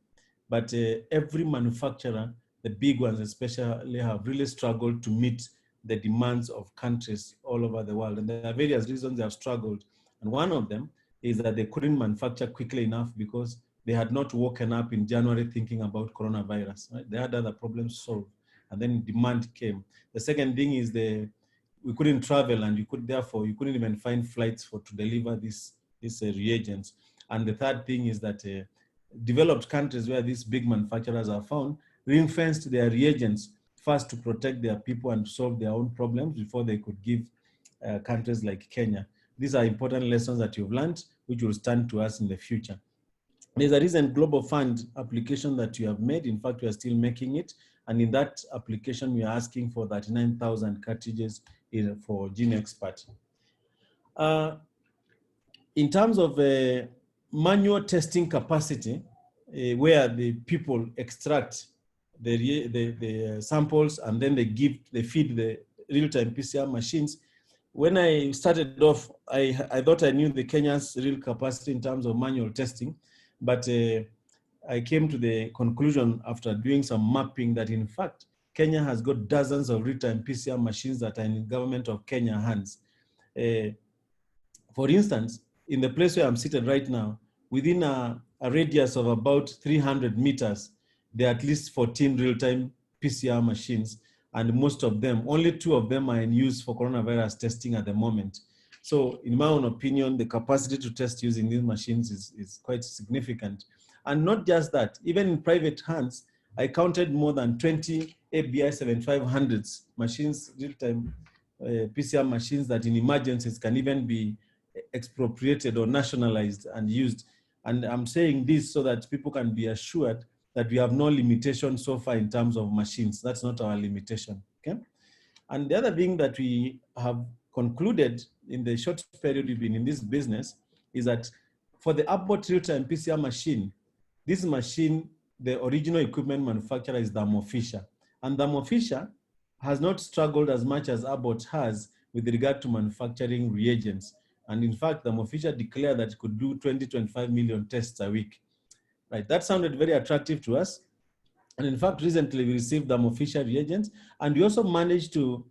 But every manufacturer, the big ones especially, have really struggled to meet the demands of countries all over the world. And there are various reasons they have struggled. And one of them is that they couldn't manufacture quickly enough because they had not woken up in January thinking about coronavirus. Right? They had other problems solved, and then demand came. The second thing is we couldn't travel, and you couldn't even find flights to deliver these reagents. And the third thing is that developed countries where these big manufacturers are found ring-fenced their reagents first to protect their people and solve their own problems before they could give countries like Kenya. These are important lessons that you've learned, which will stand to us in the future. There's a recent Global Fund application that you have made. In fact, we are still making it. And in that application, we are asking for 39,000 cartridges for GeneXpert. In terms of manual testing capacity, where the people extract the samples and then they feed the real-time PCR machines. When I started off, I thought I knew the Kenya's real capacity in terms of manual testing, but I came to the conclusion after doing some mapping that in fact, Kenya has got dozens of real-time PCR machines that are in the government of Kenya hands. For instance, in the place where I'm seated right now, within a radius of about 300 meters, there are at least 14 real-time PCR machines, and most of them, only 2 of them are in use for coronavirus testing at the moment. So in my own opinion, the capacity to test using these machines is quite significant. And not just that, even in private hands, I counted more than 20 ABI 7500s machines, real-time PCR machines that in emergencies can even be expropriated or nationalized and used. And I'm saying this so that people can be assured that we have no limitation so far in terms of machines. That's not our limitation, okay? And the other thing that we have concluded in the short period we've been in this business is that for the Abbott real-time PCR machine, this machine, the original equipment manufacturer is Thermo Fisher. And Thermo Fisher has not struggled as much as Abbott has with regard to manufacturing reagents. And in fact, Thermo Fisher declared that it could do 20-25 million tests a week. Right, that sounded very attractive to us. And in fact, recently we received Thermo Fisher reagents, and we also managed to,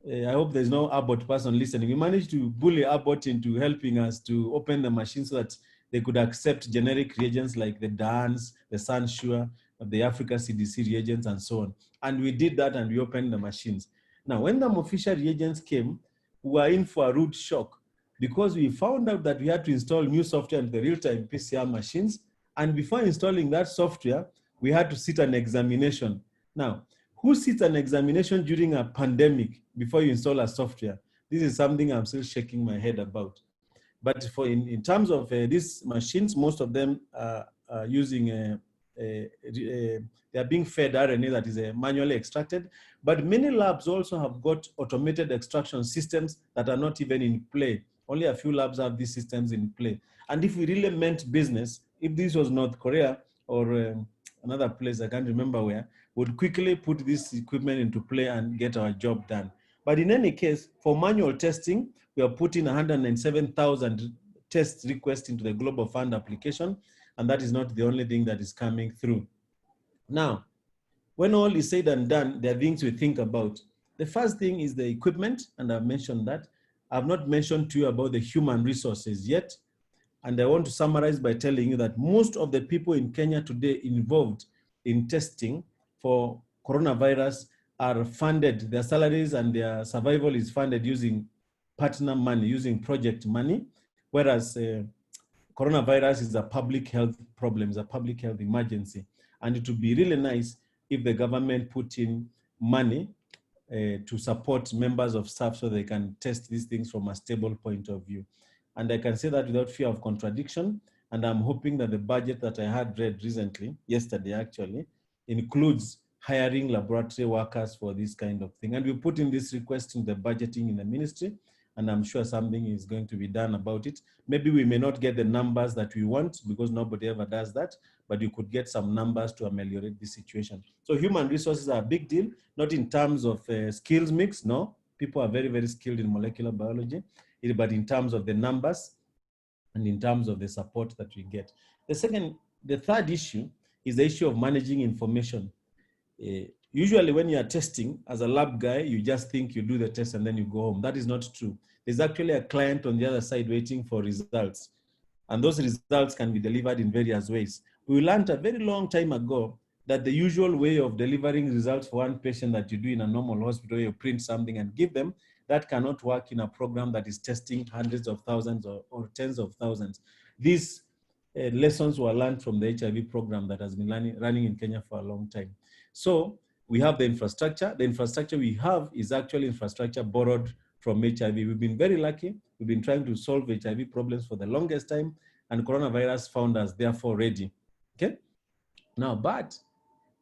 I hope there's no Abbott person listening, we managed to bully Abbott into helping us to open the machine so that they could accept generic reagents like the DANS, the Sansure, the Africa CDC reagents, and so on. And we did that, and we opened the machines. Now, when Thermo Fisher reagents came, we were in for a rude shock, because we found out that we had to install new software into the real-time PCR machines. And before installing that software, we had to sit an examination. Now, who sits an examination during a pandemic before you install a software? This is something I'm still shaking my head about. But in terms of these machines, most of them are using they are being fed RNA that is manually extracted. But many labs also have got automated extraction systems that are not even in play. Only a few labs have these systems in play. And if we really meant business, if this was North Korea or another place, I can't remember where, would quickly put this equipment into play and get our job done. But in any case, for manual testing, we are putting 107,000 test requests into the Global Fund application, and that is not the only thing that is coming through. Now, when all is said and done, there are things we think about. The first thing is the equipment, and I've mentioned that. I've not mentioned to you about the human resources yet, and I want to summarize by telling you that most of the people in Kenya today involved in testing for coronavirus are funded, their salaries and their survival is funded using partner money, using project money, whereas coronavirus is a public health problem, is a public health emergency. And it would be really nice if the government put in money to support members of staff so they can test these things from a stable point of view. And I can say that without fear of contradiction. And I'm hoping that the budget that I had read recently, yesterday actually, includes hiring laboratory workers for this kind of thing. And we put in this request in the budgeting in the ministry, and I'm sure something is going to be done about it. Maybe we may not get the numbers that we want because nobody ever does that, but you could get some numbers to ameliorate the situation. So human resources are a big deal, not in terms of skills mix, no. People are very, very skilled in molecular biology, but in terms of the numbers and in terms of the support that we get. The third issue is the issue of managing information. Usually when you are testing, as a lab guy, you just think you do the test and then you go home. That is not true. There's actually a client on the other side waiting for results. And those results can be delivered in various ways. We learned a very long time ago that the usual way of delivering results for one patient that you do in a normal hospital, you print something and give them, that cannot work in a program that is testing hundreds of thousands or tens of thousands. These lessons were learned from the HIV program that has been running in Kenya for a long time. So we have the infrastructure. The infrastructure we have is actually infrastructure borrowed from HIV. We've been very lucky. We've been trying to solve HIV problems for the longest time, and coronavirus found us therefore ready. Okay? Now, but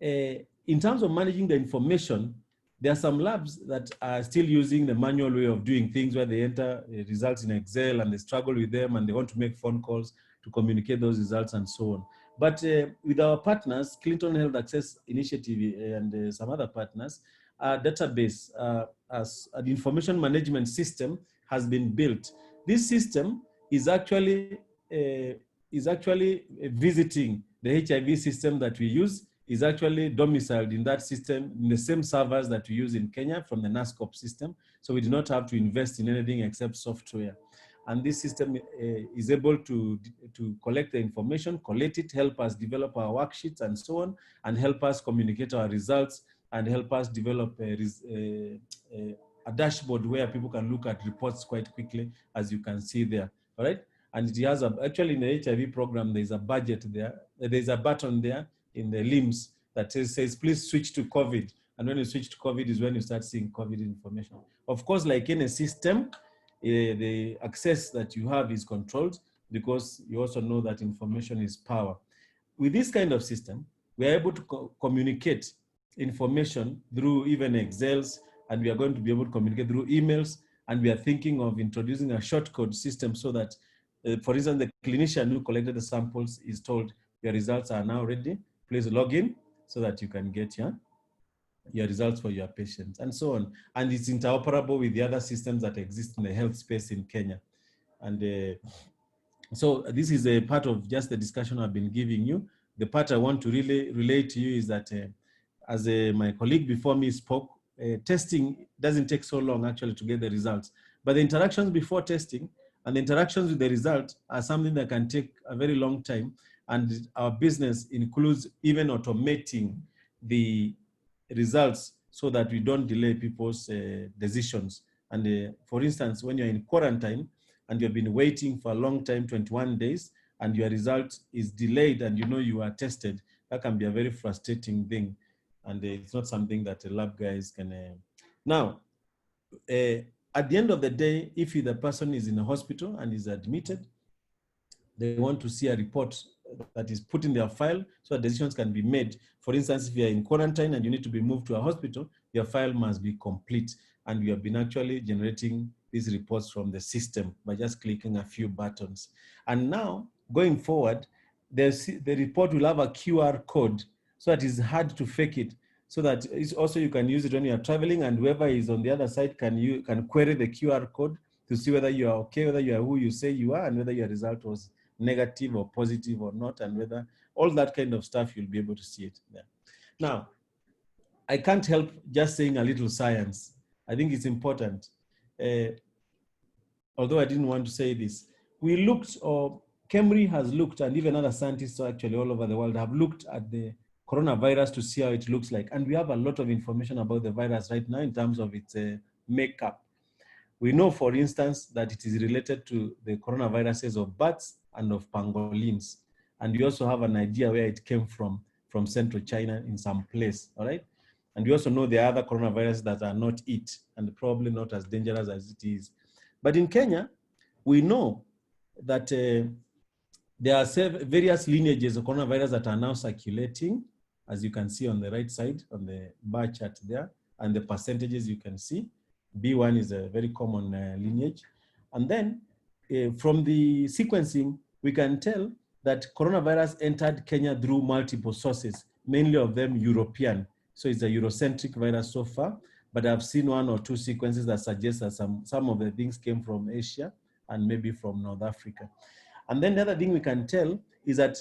in terms of managing the information, there are some labs that are still using the manual way of doing things where they enter results in Excel and they struggle with them and they want to make phone calls to communicate those results and so on. But with our partners, Clinton Health Access Initiative and some other partners, our database as an information management system has been built. This system is actually visiting the HIV system that we use, is actually domiciled in that system, in the same servers that we use in Kenya from the NASCOP system. So we do not have to invest in anything except software. And this system is able to collect the information, collate it, help us develop our worksheets and so on, and help us communicate our results, and help us develop a dashboard where people can look at reports quite quickly, as you can see there, all right? And it has actually in the HIV program, there's a budget there. There's a button there in the limbs that says, please switch to COVID. And when you switch to COVID is when you start seeing COVID information. Of course, like any system, the access that you have is controlled because you also know that information is power. With this kind of system, we are able to communicate information through even Excels, and we are going to be able to communicate through emails, and we are thinking of introducing a shortcode system so that, for instance, the clinician who collected the samples is told your results are now ready. Please log in so that you can get your results for your patients and so on. And it's interoperable with the other systems that exist in the health space in Kenya. And so this is a part of just the discussion I've been giving you. The part I want to really relate to you is that as my colleague before me spoke, testing doesn't take so long actually to get the results. But the interactions before testing and the interactions with the result are something that can take a very long time. And our business includes even automating the results so that we don't delay people's decisions. And for instance, when you're in quarantine and you've been waiting for a long time, 21 days, and your result is delayed and you know you are tested, that can be a very frustrating thing. And it's not something that lab guys can. Now, at the end of the day, if the person is in a hospital and is admitted, they want to see a report that is put in their file so that decisions can be made. For instance, if you are in quarantine and you need to be moved to a hospital, your file must be complete. And we have been actually generating these reports from the system by just clicking a few buttons. And now, going forward, the report will have a QR code so that it's hard to fake it. So that it's also you can use it when you are traveling, and whoever is on the other side can query the QR code to see whether you are okay, whether you are who you say you are, and whether your result was negative or positive or not, and whether all that kind of stuff, you'll be able to see it there. Now, I can't help just saying a little science. I think it's important. Although I didn't want to say this, we looked, or KEMRI has looked, and even other scientists actually all over the world have looked at the coronavirus to see how it looks like. And we have a lot of information about the virus right now in terms of its makeup. We know, for instance, that it is related to the coronaviruses of bats and of pangolins. And we also have an idea where it came from central China in some place, all right? And we also know there are other coronaviruses that are not it, and probably not as dangerous as it is. But in Kenya, we know that there are various lineages of coronavirus that are now circulating, as you can see on the right side, on the bar chart there, and the percentages you can see. B1 is a very common lineage. And then from the sequencing, we can tell that coronavirus entered Kenya through multiple sources, mainly of them European. So it's a Eurocentric virus so far, but I've seen one or two sequences that suggest that some of the things came from Asia and maybe from North Africa. And then the other thing we can tell is that,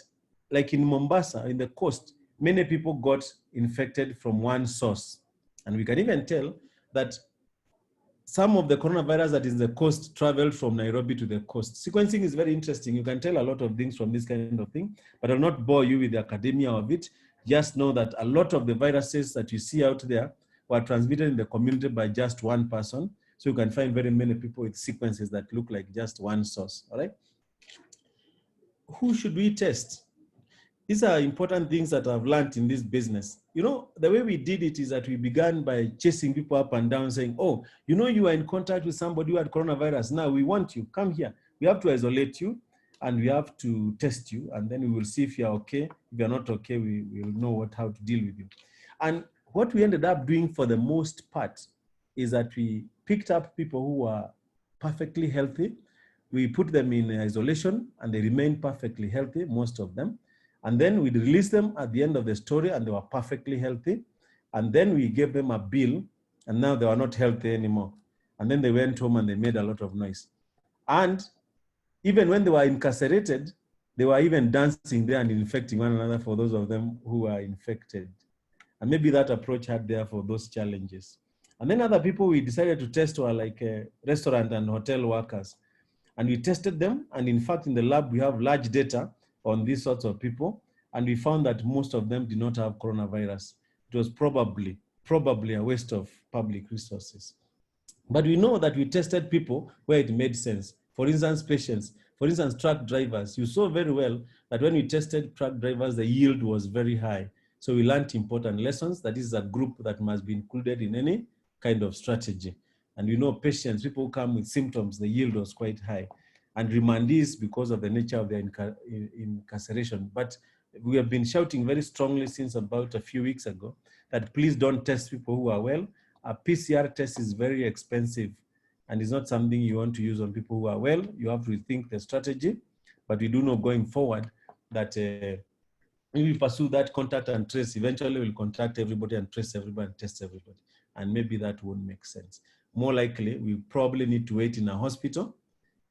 like in Mombasa, in the coast, many people got infected from one source. And we can even tell that some of the coronavirus that is the coast traveled from Nairobi to the coast. Sequencing is very interesting. You can tell a lot of things from this kind of thing, but I'll not bore you with the academia of it. Just know that a lot of the viruses that you see out there were transmitted in the community by just one person. So you can find very many people with sequences that look like just one source, all right? Who should we test? These are important things that I've learned in this business. You know, the way we did it is that we began by chasing people up and down saying, oh, you know, you are in contact with somebody who had coronavirus. Now we want you, come here. We have to isolate you and we have to test you. And then we will see if you're okay. If you're not okay, we will know how to deal with you. And what we ended up doing for the most part is that we picked up people who were perfectly healthy. We put them in isolation and they remained perfectly healthy, most of them. And then we released them at the end of the story and they were perfectly healthy. And then we gave them a bill and now they were not healthy anymore. And then they went home and they made a lot of noise. And even when they were incarcerated, they were even dancing there and infecting one another for those of them who were infected. And maybe that approach had therefore those challenges. And then other people we decided to test were like restaurant and hotel workers. And we tested them. And in fact, in the lab, we have large data on these sorts of people. And we found that most of them did not have coronavirus. It was probably a waste of public resources. But we know that we tested people where it made sense. For instance, patients, for instance, truck drivers. You saw very well that when we tested truck drivers, the yield was very high. So we learned important lessons. That is a group that must be included in any kind of strategy. And we know patients, people who come with symptoms, the yield was quite high. And remandees because of the nature of their incarceration. But we have been shouting very strongly since about a few weeks ago that please don't test people who are well. A PCR test is very expensive and it's not something you want to use on people who are well. You have to rethink the strategy. But we do know going forward that if we pursue that contact and trace, eventually we'll contact everybody and trace everybody and test everybody. And maybe that won't make sense. More likely, we probably need to wait in a hospital.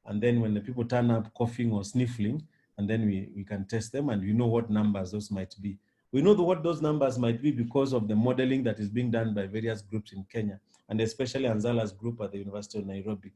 And then when the people turn up coughing or sniffling, and then we can test them and we know what numbers those might be. We know what those numbers might be because of the modeling that is being done by various groups in Kenya, and especially Anzala's group at the University of Nairobi.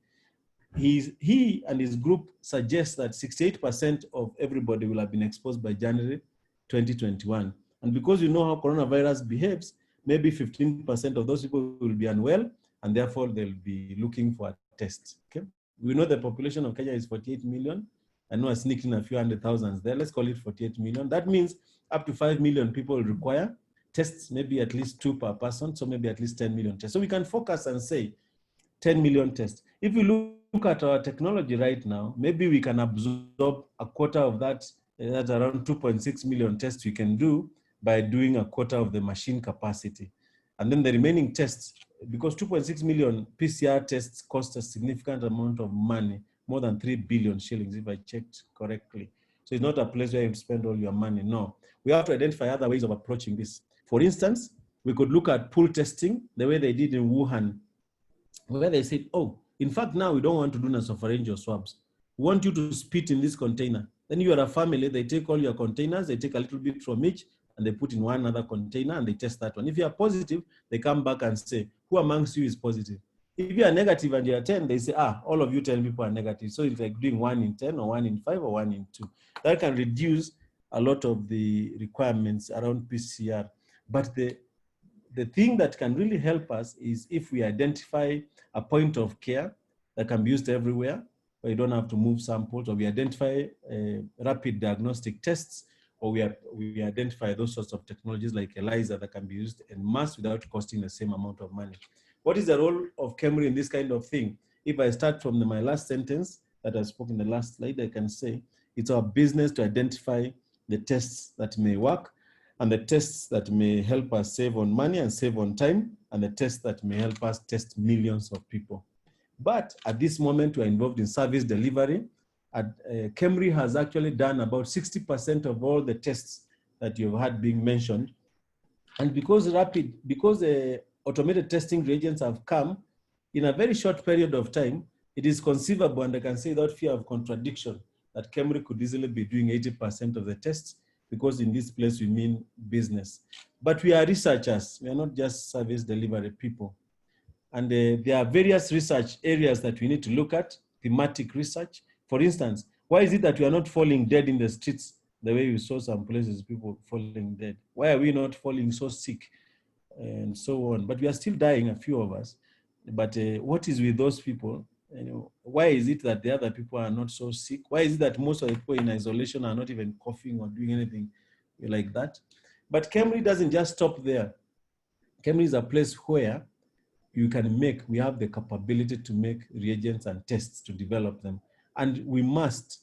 He and his group suggest that 68% of everybody will have been exposed by January 2021. And because you know how coronavirus behaves, maybe 15% of those people will be unwell, and therefore they'll be looking for a test, okay? We know the population of Kenya is 48 million. I know I sneaked in a few hundred thousands there. Let's call it 48 million. That means up to 5 million people require tests, maybe at least 2 per person. So maybe at least 10 million tests. So we can focus and say 10 million tests. If we look at our technology right now, maybe we can absorb a quarter of that That's around 2.6 million tests we can do by doing a quarter of the machine capacity. And then the remaining tests, because 2.6 million PCR tests cost a significant amount of money, more than 3 billion shillings, if I checked correctly. So it's not a place where you spend all your money, no. We have to identify other ways of approaching this. For instance, we could look at pool testing, the way they did in Wuhan, where they said, oh, in fact, now we don't want to do nasopharyngeal swabs. We want you to spit in this container. Then you are a family, they take all your containers, they take a little bit from each, and they put in one other container, and they test that one. If you are positive, they come back and say, who amongst you is positive? If you are negative and you are 10, they say, all of you 10 people are negative. So it's like doing 1 in 10 or 1 in 5 or 1 in 2. That can reduce a lot of the requirements around PCR. But the thing that can really help us is if we identify a point of care that can be used everywhere, where you don't have to move samples, or we identify rapid diagnostic tests, or we identify those sorts of technologies like ELISA that can be used en masse without costing the same amount of money. What is the role of KEMRI in this kind of thing? If I start from my last sentence that I spoke in the last slide, I can say it's our business to identify the tests that may work, and the tests that may help us save on money and save on time, and the tests that may help us test millions of people. But at this moment, we're involved in service delivery. KEMRI has actually done about 60% of all the tests that you've had being mentioned. And because automated testing reagents have come in a very short period of time, it is conceivable, and I can say without fear of contradiction, that KEMRI could easily be doing 80% of the tests, because in this place we mean business. But we are researchers, we are not just service delivery people. And there are various research areas that we need to look at, thematic research. For instance, why is it that we are not falling dead in the streets the way we saw some places people falling dead? Why are we not falling so sick and so on? But we are still dying, a few of us. But what is with those people? Why is it that the other people are not so sick? Why is it that most of the people in isolation are not even coughing or doing anything like that? But KEMRI doesn't just stop there. KEMRI is a place where we have the capability to make reagents and tests to develop them. And we must,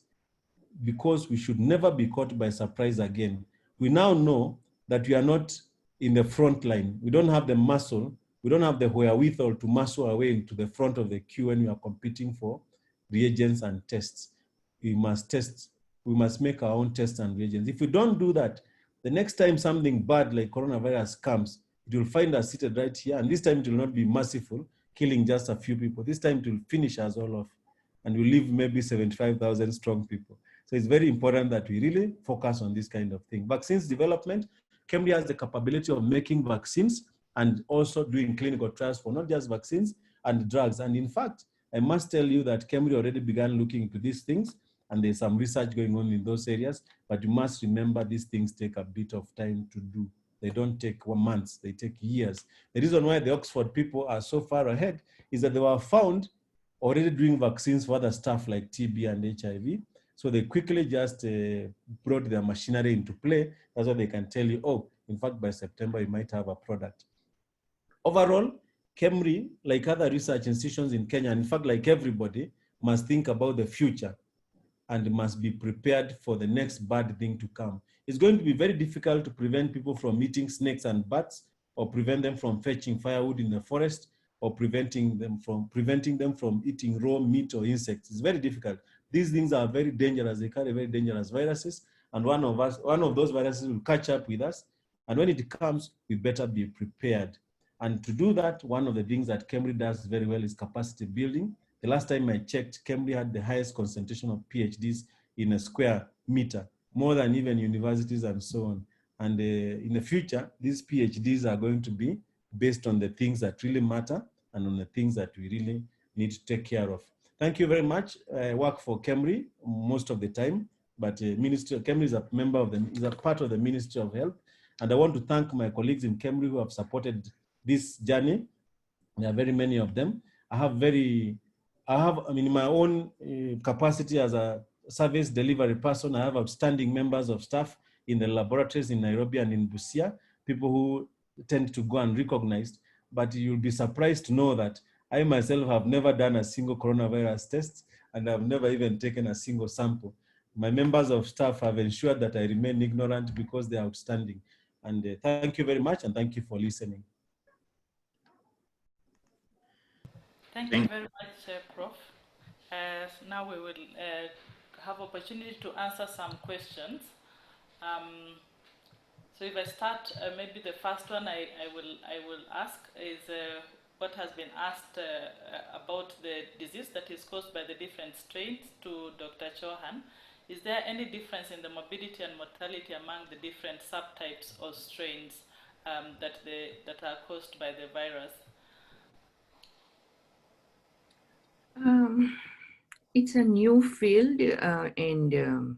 because we should never be caught by surprise again. We now know that we are not in the front line. We don't have the muscle, we don't have the wherewithal to muscle our way into the front of the queue when we are competing for reagents and tests. We must make our own tests and reagents. If we don't do that, the next time something bad like coronavirus comes, it will find us seated right here, and this time it will not be merciful, killing just a few people. This time it will finish us all off, and we'll leave maybe 75,000 strong people. So it's very important that we really focus on this kind of thing. Vaccines development, KEMRI has the capability of making vaccines and also doing clinical trials for not just vaccines and drugs. And in fact, I must tell you that KEMRI already began looking into these things, and there's some research going on in those areas, but you must remember these things take a bit of time to do. They don't take months, they take years. The reason why the Oxford people are so far ahead is that they were found already doing vaccines for other stuff like TB and HIV. So they quickly just brought their machinery into play. That's why they can tell you, oh, in fact, by September, you might have a product. Overall, KEMRI, like other research institutions in Kenya, and in fact, like everybody, must think about the future and must be prepared for the next bad thing to come. It's going to be very difficult to prevent people from eating snakes and bats, or prevent them from fetching firewood in the forest, or preventing them from eating raw meat or insects. It's very difficult. These things are very dangerous. They carry very dangerous viruses, and one of those viruses will catch up with us. And when it comes, we better be prepared. And to do that, one of the things that KEMRI does very well is capacity building. The last time I checked, KEMRI had the highest concentration of PhDs in a square meter, more than even universities and so on. And in the future, these PhDs are going to be based on the things that really matter and on the things that we really need to take care of. Thank you very much. I work for KEMRI most of the time, but KEMRI is a part of the Ministry of Health. And I want to thank my colleagues in KEMRI who have supported this journey. There are very many of them. In my own capacity as a service delivery person, I have outstanding members of staff in the laboratories in Nairobi and in Busia, people who tend to go unrecognized. But you'll be surprised to know that I myself have never done a single coronavirus test, and I've never even taken a single sample. my members of staff have ensured that I remain ignorant because they're outstanding. And thank you very much, and thank you for listening. Thank you very much, Prof. Now we will have opportunity to answer some questions. So if I start, maybe the first one I will ask is what has been asked about the disease that is caused by the different strains to Dr. Chohan. Is there any difference in the morbidity and mortality among the different subtypes or strains that are caused by the virus? It's a new field, and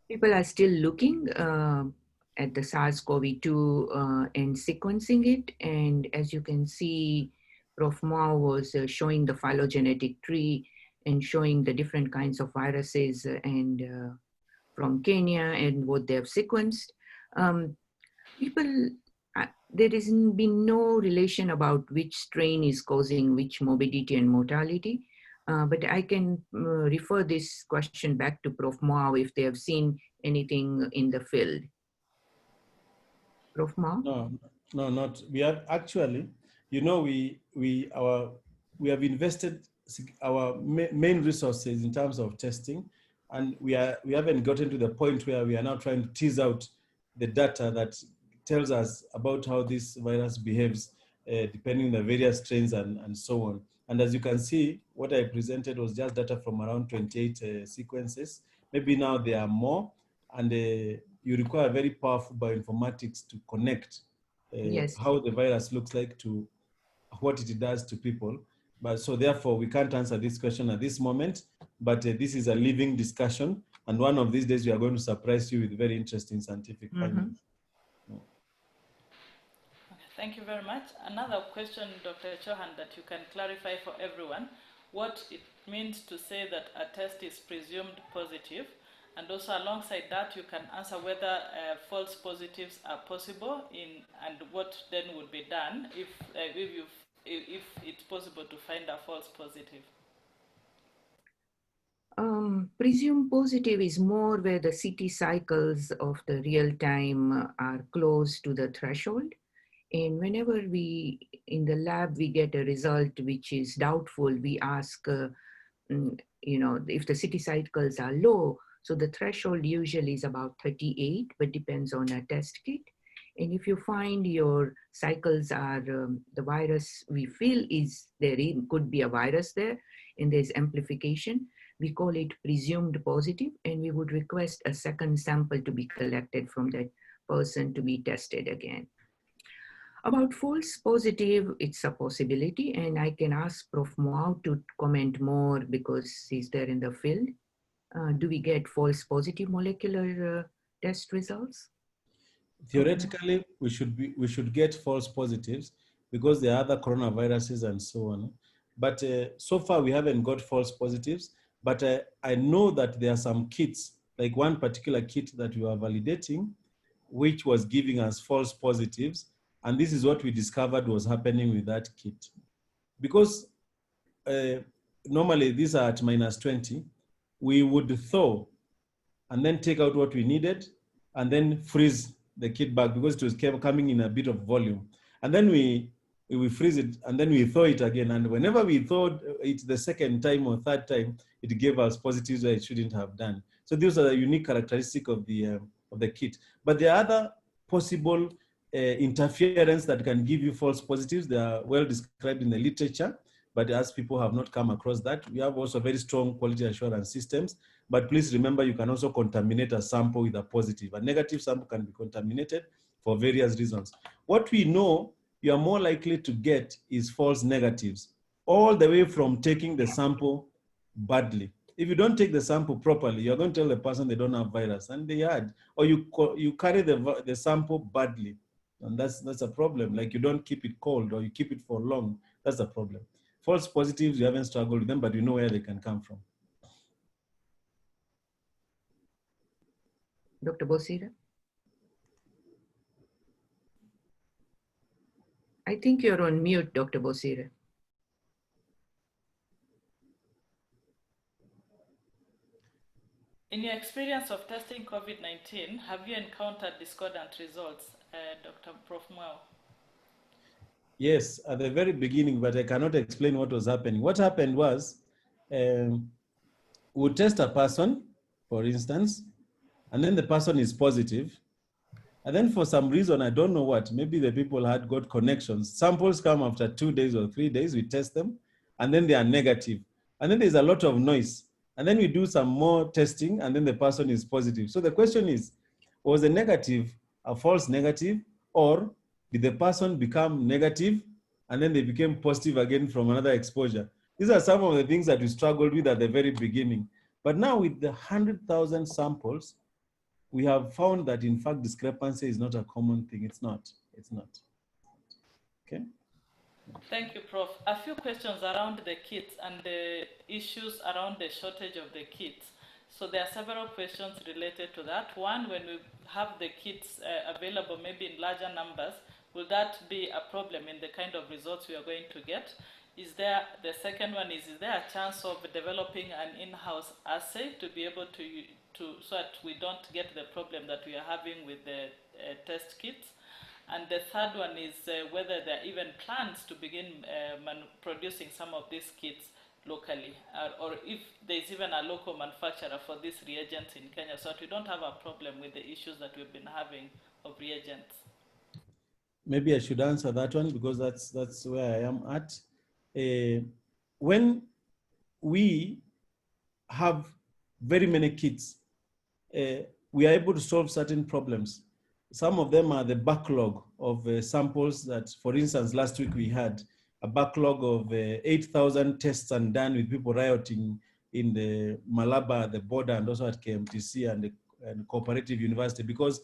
people are still looking at the SARS-CoV-2 and sequencing it. And as you can see, Prof. Mwau was showing the phylogenetic tree and showing the different kinds of viruses and from Kenya and what they have sequenced. There has been no relation about which strain is causing which morbidity and mortality. But I can refer this question back to Prof. Mwau if they have seen anything in the field. Prof. Mwau? No, not. We have actually, you know, we have invested our main resources in terms of testing, and we haven't gotten to the point where we are now trying to tease out the data that tells us about how this virus behaves depending on the various strains and so on. And as you can see, what I presented was just data from around 28 sequences. Maybe now there are more, and you require very powerful bioinformatics to connect Yes. how the virus looks like to what it does to people. But so therefore, we can't answer this question at this moment, but this is a living discussion. And one of these days, we are going to surprise you with very interesting scientific findings. Thank you very much. Another question, Dr. Chohan, that you can clarify for everyone, what it means to say that a test is presumed positive, and also alongside that, you can answer whether false positives are possible and what then would be done if it's possible to find a false positive. Presumed positive is more where the CT cycles of the real time are close to the threshold. And whenever in the lab, we get a result which is doubtful, we ask, if the CT cycles are low, so the threshold usually is about 38, but depends on a test kit. And if you find your cycles are, the virus we feel is there, could be a virus there, and there's amplification, we call it presumed positive, and we would request a second sample to be collected from that person to be tested again. About false positive, it's a possibility, and I can ask Prof. Mwau to comment more because he's there in the field. Do we get false positive molecular test results? Theoretically, we should get false positives because there are other coronaviruses and so on. But so far, we haven't got false positives. But I know that there are some kits, like one particular kit that we are validating, which was giving us false positives. And this is what we discovered was happening with that kit. Because normally these are at -20, we would thaw and then take out what we needed and then freeze the kit back because it was coming in a bit of volume. And then we freeze it and then we thaw it again. And whenever we thawed it the second time or third time, it gave us positives that it shouldn't have done. So these are the unique characteristics of the kit. But there are other possible interference that can give you false positives. They are well described in the literature, but as people have not come across that, we have also very strong quality assurance systems. But please remember, you can also contaminate a sample with a positive. A negative sample can be contaminated for various reasons. What we know you are more likely to get is false negatives, all the way from taking the sample badly. If you don't take the sample properly, you're going to tell the person they don't have virus, and they had, or you carry the sample badly. And that's a problem. Like you don't keep it cold or you keep it for long. That's a problem. False positives, you haven't struggled with them, but you know where they can come from. Dr. Bosira? I think you're on mute, Dr. Bosira. In your experience of testing COVID-19, have you encountered discordant results, Dr. Prof. Mwau? Yes, at the very beginning, but I cannot explain what was happening. What happened was, we'll test a person, for instance, and then the person is positive. And then for some reason, I don't know what, maybe the people had got connections. Samples come after 2 days or 3 days, we test them, and then they are negative. And then there's a lot of noise. And then we do some more testing, and then the person is positive. So the question is, was the negative a false negative, or did the person become negative, and then they became positive again from another exposure? These are some of the things that we struggled with at the very beginning. But now with the 100,000 samples, we have found that in fact discrepancy is not a common thing. It's not. Okay. Thank you, Prof. A few questions around the kits and the issues around the shortage of the kits. So there are several questions related to that. One, when we have the kits available maybe in larger numbers, will that be a problem in the kind of results we are going to get? The second one is there a chance of developing an in-house assay to be able to so that we don't get the problem that we are having with the test kits? And the third one is whether there are even plans to begin producing some of these kits locally, or if there's even a local manufacturer for these reagents in Kenya, so that we don't have a problem with the issues that we've been having of reagents. Maybe I should answer that one because that's where I am at. When we have very many kits, we are able to solve certain problems. Some of them are the backlog of samples that, for instance, last week we had a backlog of 8,000 tests undone with people rioting in the Malaba at the border and also at KMTC and Cooperative University, because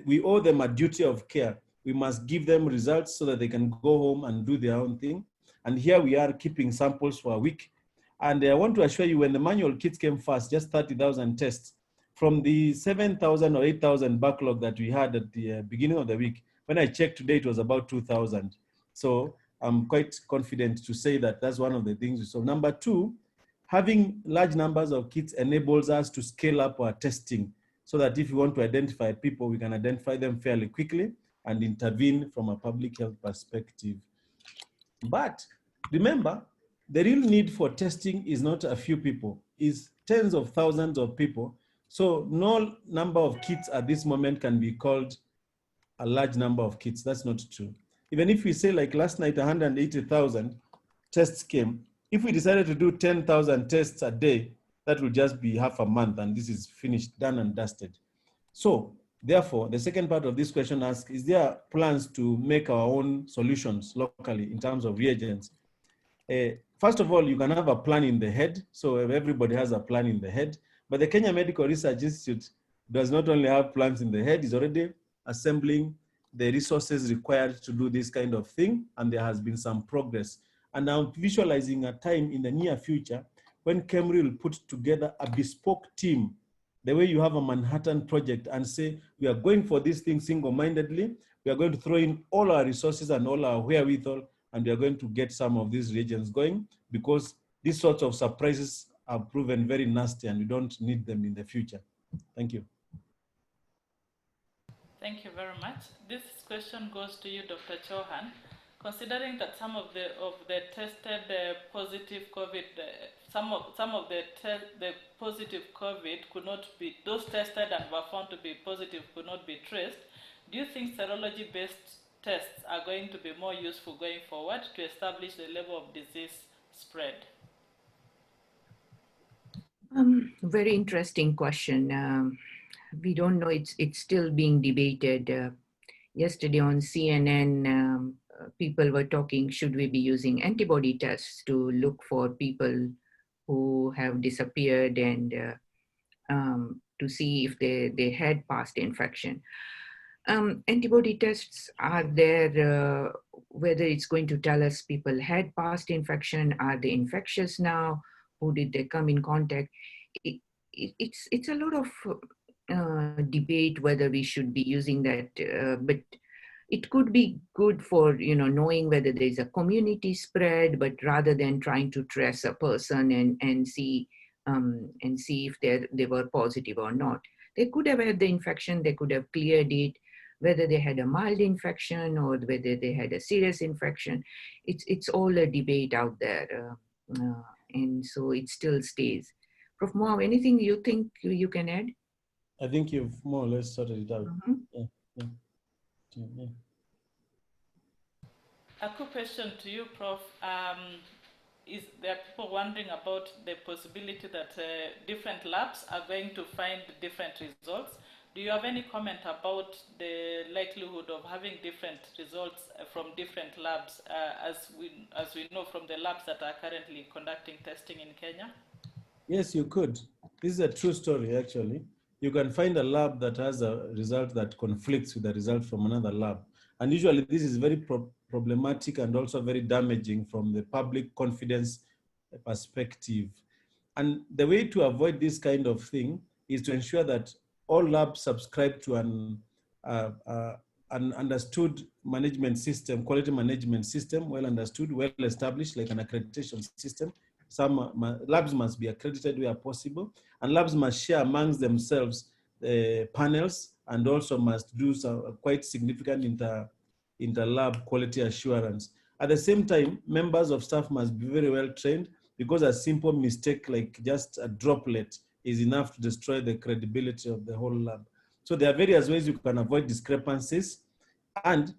we owe them a duty of care. We must give them results so that they can go home and do their own thing. And here we are keeping samples for a week. And I want to assure you, when the manual kits came first, just 30,000 tests, from the 7,000 or 8,000 backlog that we had at the beginning of the week, when I checked today, it was about 2,000. So I'm quite confident to say that that's one of the things. So number two, having large numbers of kits enables us to scale up our testing so that if we want to identify people, we can identify them fairly quickly and intervene from a public health perspective. But remember, the real need for testing is not a few people, it's tens of thousands of people. So no number of kits at this moment can be called a large number of kits. That's not true. Even if we say like last night, 180,000 tests came, if we decided to do 10,000 tests a day, that will just be half a month and this is finished, done and dusted. So therefore, the second part of this question asks, is there plans to make our own solutions locally in terms of reagents? First of all, you can have a plan in the head. So everybody has a plan in the head. But the Kenya Medical Research Institute does not only have plans in the head, it's already assembling the resources required to do this kind of thing. And there has been some progress. And I'm visualizing a time in the near future when KEMRI will put together a bespoke team, the way you have a Manhattan project, and say, we are going for this thing single-mindedly. We are going to throw in all our resources and all our wherewithal, and we are going to get some of these reagents going, because these sorts of surprises have proven very nasty and we don't need them in the future. Thank you. Thank you very much. This question goes to you, Dr. Chohan. Considering that some of the tested positive COVID, some of the positive COVID could not be, those tested and were found to be positive could not be traced, do you think serology-based tests are going to be more useful going forward to establish the level of disease spread? Very interesting question. We don't know, it's still being debated. Yesterday on CNN, people were talking, should we be using antibody tests to look for people who have disappeared and to see if they had past infection. Antibody tests are there, whether it's going to tell us people had past infection, are they infectious now, who did they come in contact? It's a lot of debate whether we should be using that, but it could be good for knowing whether there's a community spread, but rather than trying to trace a person and see and see if they were positive or not. They could have had the infection, they could have cleared it, whether they had a mild infection or whether they had a serious infection. It's all a debate out there. And so it still stays. Prof. Mwau, anything you think you can add? I think you've more or less sorted it out. Yeah. A quick question to you, Prof. Is there people wondering about the possibility that different labs are going to find different results? Do you have any comment about the likelihood of having different results from different labs, as we know from the labs that are currently conducting testing in Kenya? Yes, you could. This is a true story, actually. You can find a lab that has a result that conflicts with the result from another lab. And usually this is very problematic and also very damaging from the public confidence perspective. And the way to avoid this kind of thing is to ensure that all labs subscribe to an understood management system, quality management system, well understood, well established, like an accreditation system. Some labs must be accredited where possible, and labs must share amongst themselves panels, and also must do some quite significant inter-lab quality assurance. At the same time, members of staff must be very well trained, because a simple mistake like just a droplet is enough to destroy the credibility of the whole lab. So there are various ways you can avoid discrepancies. And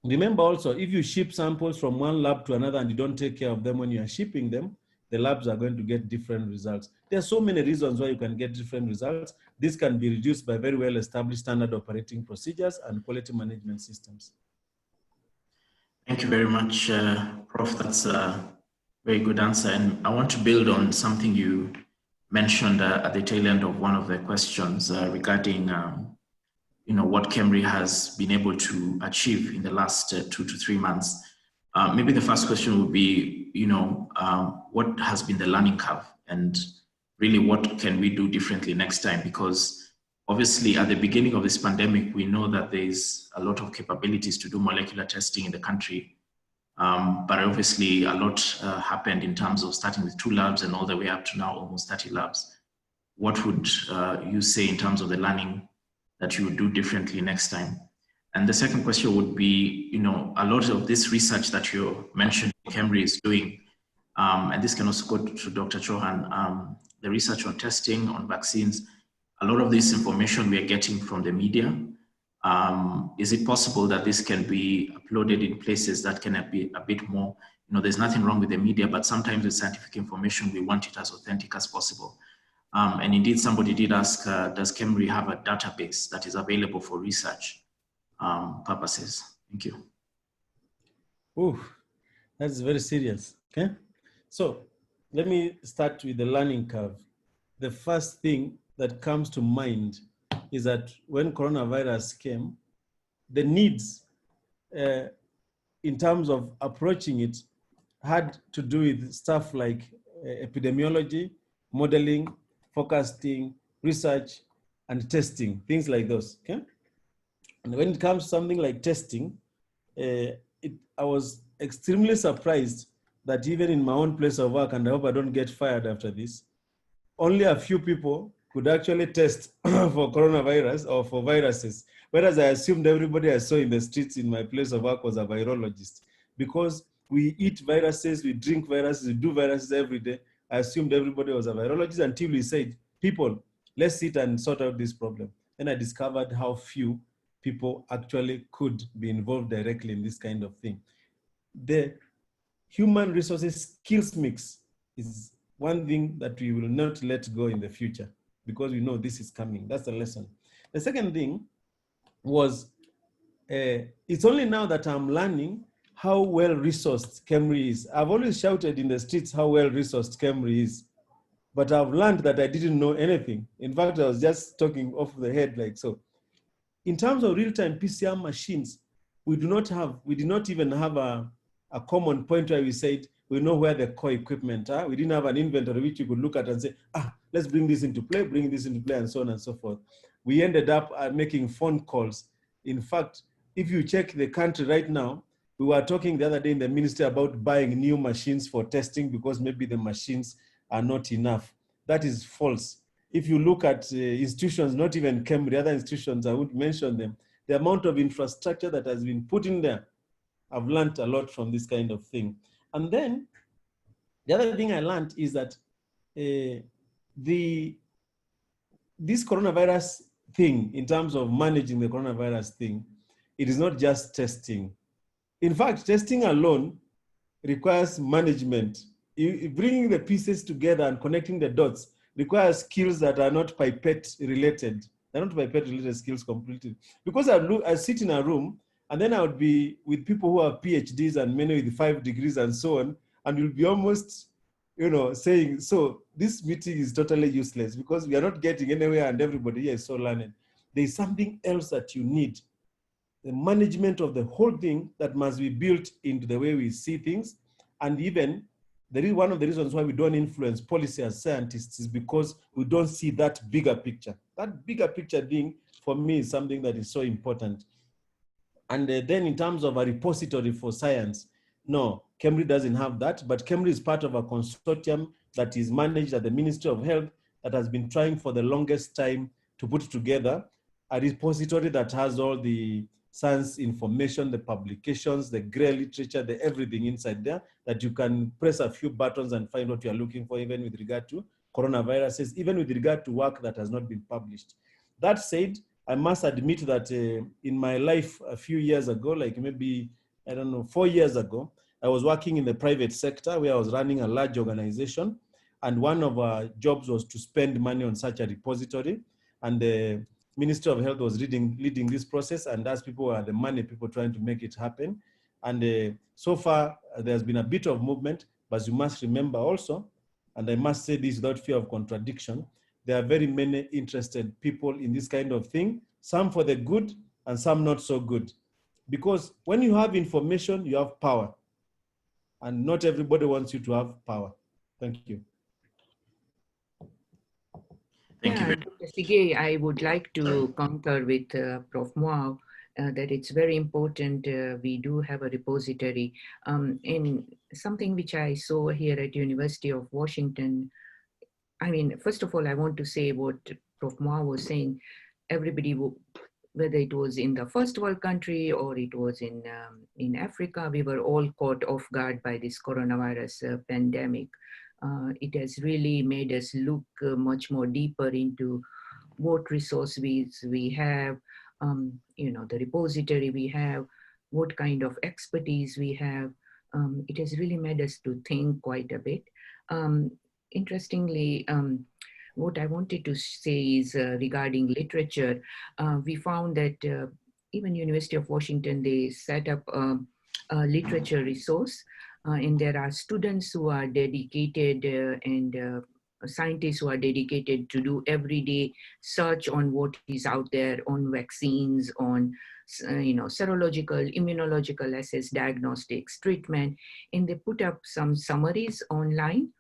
remember also, if you ship samples from one lab to another and you don't take care of them when you are shipping them, the labs are going to get different results. There are so many reasons why you can get different results. This can be reduced by very well established standard operating procedures and quality management systems. Thank you very much, Prof. That's a very good answer. And I want to build on something you mentioned at the tail end of one of the questions regarding what KEMRI has been able to achieve in the last 2 to 3 months. Maybe the first question would be, what has been the learning curve, and really what can we do differently next time? Because obviously at the beginning of this pandemic, we know that there's a lot of capabilities to do molecular testing in the country. But obviously a lot happened in terms of starting with 2 labs and all the way up to now almost 30 labs. What would you say in terms of the learning that you would do differently next time? And the second question would be, a lot of this research that you mentioned KEMRI is doing, and this can also go to Dr. Chohan, the research on testing, on vaccines, a lot of this information we are getting from the media. Is it possible that this can be uploaded in places that can be a bit more, there's nothing wrong with the media, but sometimes with scientific information, we want it as authentic as possible. And indeed, somebody did ask, does KEMRI have a database that is available for research purposes? Thank you. Ooh, that's very serious, okay? So let me start with the learning curve. The first thing that comes to mind is that when coronavirus came, the needs in terms of approaching it had to do with stuff like epidemiology, modeling, forecasting, research, and testing, things like those, okay? And when it comes to something like testing, I was extremely surprised that even in my own place of work, and I hope I don't get fired after this, only a few people could actually test for coronavirus or for viruses, whereas I assumed everybody I saw in the streets in my place of work was a virologist. Because we eat viruses, we drink viruses, we do viruses every day, I assumed everybody was a virologist until we said, people, let's sit and sort out this problem. And I discovered how few people actually could be involved directly in this kind of thing. The human resources skills mix is one thing that we will not let go in the future, because we know this is coming. That's the lesson. The second thing was, it's only now that I'm learning how well-resourced KEMRI is. I've always shouted in the streets how well-resourced KEMRI is, but I've learned that I didn't know anything. In fact, I was just talking off the head like so. In terms of real-time PCR machines, we did not even have a common point where we said, we know where the core equipment are. We didn't have an inventory which you could look at and say, let's bring this into play, and so on and so forth. We ended up making phone calls. In fact, if you check the country right now, we were talking the other day in the ministry about buying new machines for testing because maybe the machines are not enough. that is false. If you look at institutions, not even KEMRI, other institutions, I would mention them, the amount of infrastructure that has been put in there, I've learned a lot from this kind of thing. And then the other thing I learned is that this coronavirus thing, in terms of managing the coronavirus thing, it is not just testing. In fact, testing alone requires management. Bringing the pieces together and connecting the dots requires skills that are not pipette related. They're not pipette related skills completely. Because I sit in a room and then I would be with people who have PhDs and many with 5 degrees and so on, and you'll be almost, saying, so this meeting is totally useless because we are not getting anywhere and everybody here is so learned. There is something else that you need. The management of the whole thing that must be built into the way we see things. And even there is one of the reasons why we don't influence policy as scientists is because we don't see that bigger picture. That bigger picture being, for me, is something that is so important. And then in terms of a repository for science, no, KEMRI doesn't have that, but KEMRI is part of a consortium that is managed at the Ministry of Health that has been trying for the longest time to put together a repository that has all the science information, the publications, the gray literature, the everything inside there, that you can press a few buttons and find what you're looking for, even with regard to coronaviruses, even with regard to work that has not been published. That said, I must admit that in my life a few years ago, like maybe, 4 years ago, I was working in the private sector where I was running a large organization. And one of our jobs was to spend money on such a repository. And the Ministry of Health was leading this process, and as people were the money people trying to make it happen. And so far, there's been a bit of movement, but you must remember also, and I must say this without fear of contradiction, there are very many interested people in this kind of thing, some for the good and some not so good. Because when you have information, you have power. And not everybody wants you to have power. Thank you. Thank you. Dr. Sige, I would like to concur with Prof. Mwau that it's very important we do have a repository. And something which I saw here at University of Washington, I mean, first of all, I want to say what Prof. Mwau was saying, everybody, whether it was in the first world country or it was in Africa, we were all caught off guard by this coronavirus pandemic. It has really made us look much more deeper into what resources we have, the repository we have, what kind of expertise we have. It has really made us to think quite a bit. Interestingly, what I wanted to say is regarding literature, we found that even University of Washington, they set up a literature resource. And there are students who are dedicated and scientists who are dedicated to do everyday search on what is out there on vaccines, on serological, immunological assays, diagnostics, treatment, and they put up some summaries online.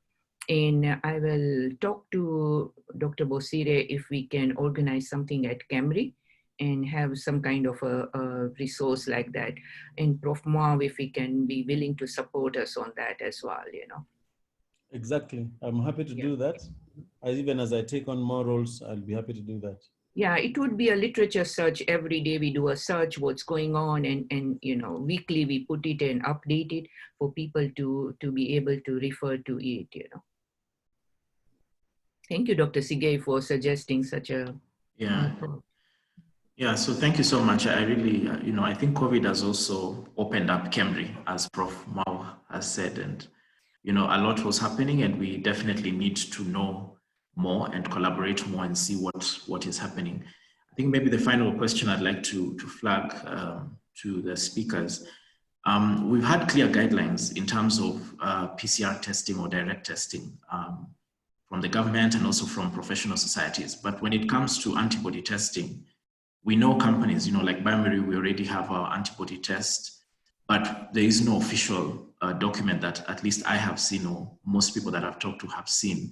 And I will talk to Dr. Bosire if we can organize something at KEMRI and have some kind of a resource like that. And Prof. Mwau, if he can be willing to support us on that as well, Exactly. I'm happy to do that. Even as I take on more roles, I'll be happy to do that. Yeah, it would be a literature search. Every day we do a search, what's going on, and weekly we put it and update it for people to be able to refer to it, Thank you, Dr. Sige, for suggesting such a... Yeah, so thank you so much. I really, I think COVID has also opened up KEMRI, as Prof. Mwau has said, and, a lot was happening, and we definitely need to know more and collaborate more and see what is happening. I think maybe the final question I'd like to flag to the speakers. We've had clear guidelines in terms of PCR testing or direct testing from the government and also from professional societies. But when it comes to antibody testing, we know companies, like Biomerieux, we already have our antibody test, but there is no official document that at least I have seen, or most people that I've talked to have seen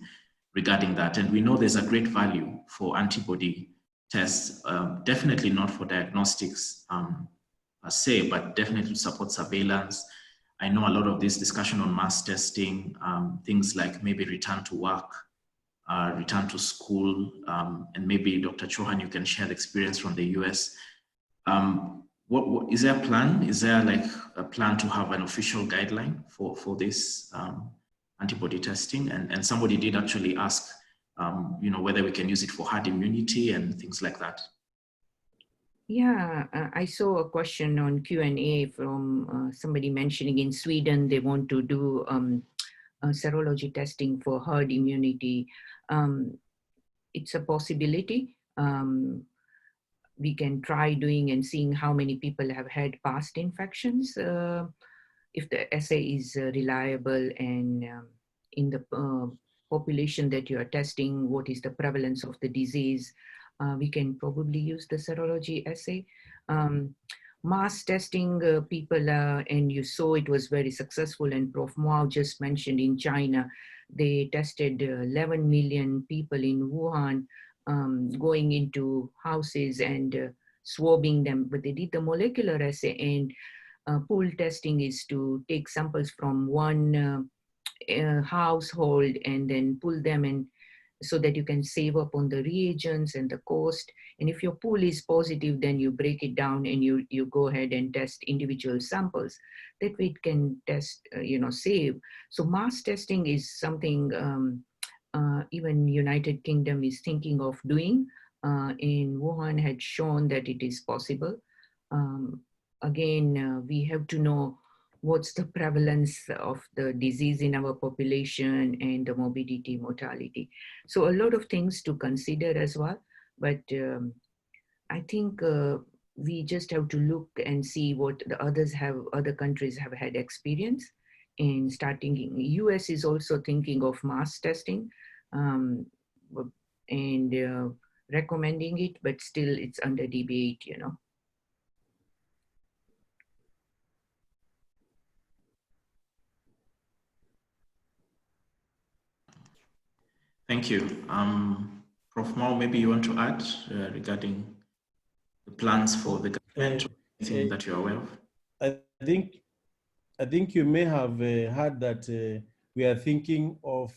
regarding that. And we know there's a great value for antibody tests, definitely not for diagnostics per se, but definitely to support surveillance. I know a lot of this discussion on mass testing, things like maybe return to work, return to school, and maybe Dr. Chohan, you can share the experience from the US. What is there a plan? Is there like a plan to have an official guideline for this antibody testing? And somebody did actually ask, whether we can use it for herd immunity and things like that. Yeah, I saw a question on Q&A from somebody mentioning in Sweden they want to do serology testing for herd immunity. It's a possibility. We can try doing and seeing how many people have had past infections, if the assay is reliable, and in the population that you are testing, what is the prevalence of the disease. We can probably use the serology assay. Mass testing people, and you saw it was very successful, and Prof. Mwau just mentioned in China, they tested 11 million people in Wuhan, going into houses and swabbing them, but they did the molecular assay, and pool testing is to take samples from one household and then pull them in so that you can save up on the reagents and the cost. And if your pool is positive, then you break it down and you go ahead and test individual samples. That way it can test, save. So mass testing is something even United Kingdom is thinking of doing. In Wuhan had shown that it is possible. Again, we have to know what's the prevalence of the disease in our population and the morbidity, mortality. So a lot of things to consider as well. But I think we just have to look and see what the other countries have had experience in starting. US is also thinking of mass testing and recommending it, but still it's under debate, Thank you. Prof. Mwau, maybe you want to add regarding the plans for the government, or anything that you're aware of? I think you may have heard that we are thinking of,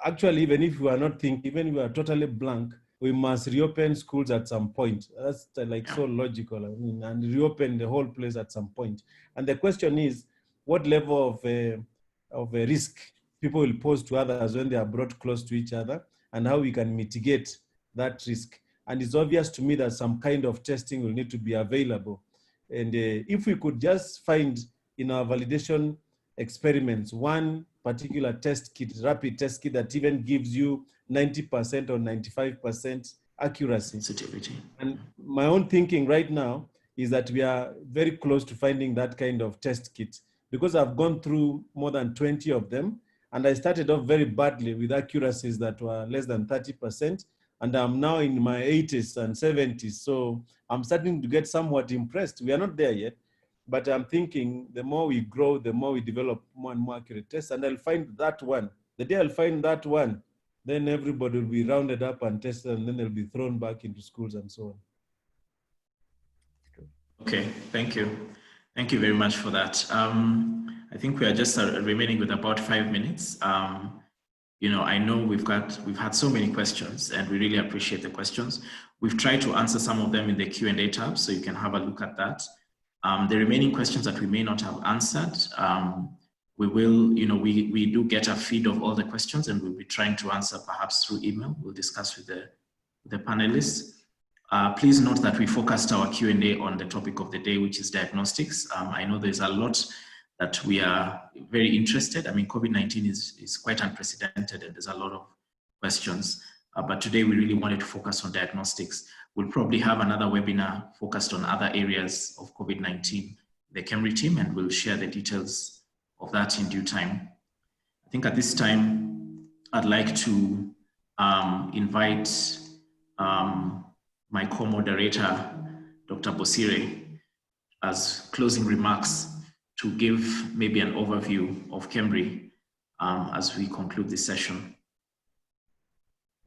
actually, even if we are not thinking, even if we are totally blank, we must reopen schools at some point. That's so logical, and reopen the whole place at some point. And the question is, what level of a risk people will pose to others when they are brought close to each other, and how we can mitigate that risk. And it's obvious to me that some kind of testing will need to be available. And if we could just find in our validation experiments one particular test kit, rapid test kit that even gives you 90% or 95% accuracy. Sensitivity. And my own thinking right now is that we are very close to finding that kind of test kit, because I've gone through more than 20 of them, and I started off very badly with accuracies that were less than 30%, and I'm now in my 80s and 70s. So I'm starting to get somewhat impressed. We are not there yet, but I'm thinking the more we grow, the more we develop more and more accurate tests, and I'll find that one. The day I'll find that one, then everybody will be rounded up and tested, and then they'll be thrown back into schools and so on. Okay, thank you. Thank you very much for that. I think we are just remaining with about 5 minutes. I know we've had so many questions, and we really appreciate the questions. We've tried to answer some of them in the Q&A tab, so you can have a look at that. The remaining questions that we may not have answered, we will, we do get a feed of all the questions, and we'll be trying to answer perhaps through email. We'll discuss with the panelists. Please note that we focused our Q&A on the topic of the day, which is diagnostics. I know there's a lot that we are very interested. I mean, COVID-19 is quite unprecedented, and there's a lot of questions. But today we really wanted to focus on diagnostics. We'll probably have another webinar focused on other areas of COVID-19, the KEMRI team, and we'll share the details of that in due time. I think at this time, I'd like to invite my co-moderator, Dr. Bosire, as closing remarks to give maybe an overview of KEMRI as we conclude this session.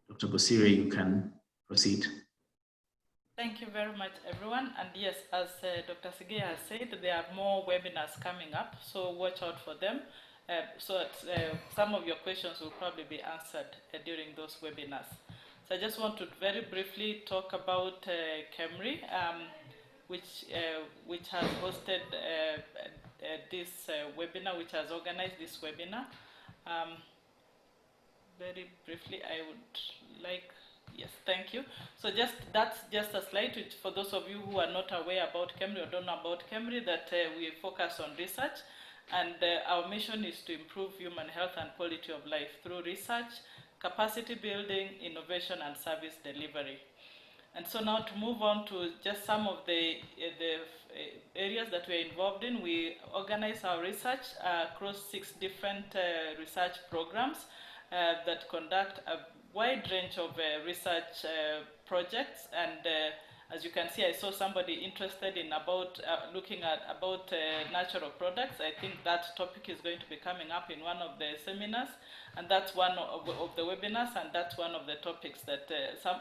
Dr. Bosire, you can proceed. Thank you very much, everyone. And yes, as Dr. Sige has said, there are more webinars coming up, so watch out for them. Some of your questions will probably be answered during those webinars. So I just want to very briefly talk about KEMRI, which has hosted this webinar, which has organized this webinar. Very briefly, I would like, yes, thank you. So that's just a slide which, for those of you who are not aware about KEMRI or don't know about KEMRI, that we focus on research, and our mission is to improve human health and quality of life through research, capacity building, innovation, and service delivery. And so now to move on to just some of the areas that we're involved in, we organize our research across 6 different research programs that conduct a wide range of research projects. And as you can see, I saw somebody interested in looking at natural products. I think that topic is going to be coming up in one of the seminars, and that's one of the webinars, and that's one of the topics that,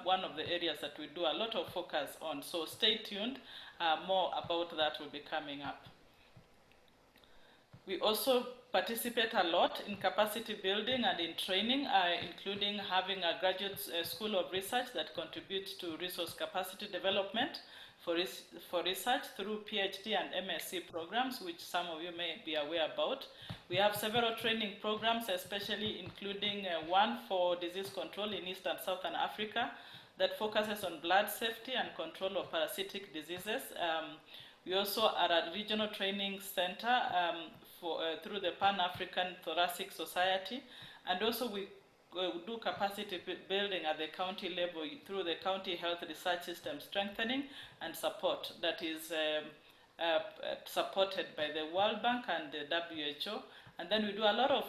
one of the areas that we do a lot of focus on. So stay tuned, more about that will be coming up. We also participate a lot in capacity building and in training, including having a graduate school of research that contributes to resource capacity development for research through PhD and MSc programs, which some of you may be aware about. We have several training programs, especially including one for disease control in East and Southern Africa that focuses on blood safety and control of parasitic diseases. We also are a regional training center through the Pan-African Thoracic Society, and also we do capacity building at the county level through the County Health Research System Strengthening and Support that is supported by the World Bank and the WHO. And then we do a lot of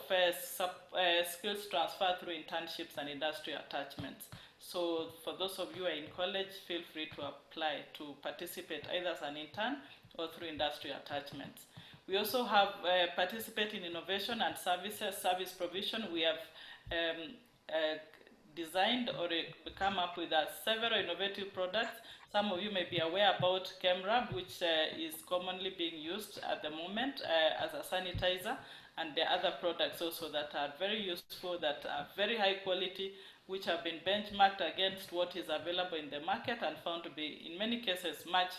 skills transfer through internships and industry attachments. So for those of you who are in college, feel free to apply to participate either as an intern or through industry attachments. We also have participate in innovation and service provision. We have designed or come up with several innovative products. Some of you may be aware about KEMRI, which is commonly being used at the moment as a sanitizer, and the other products also that are very useful, that are very high quality, which have been benchmarked against what is available in the market and found to be, in many cases, much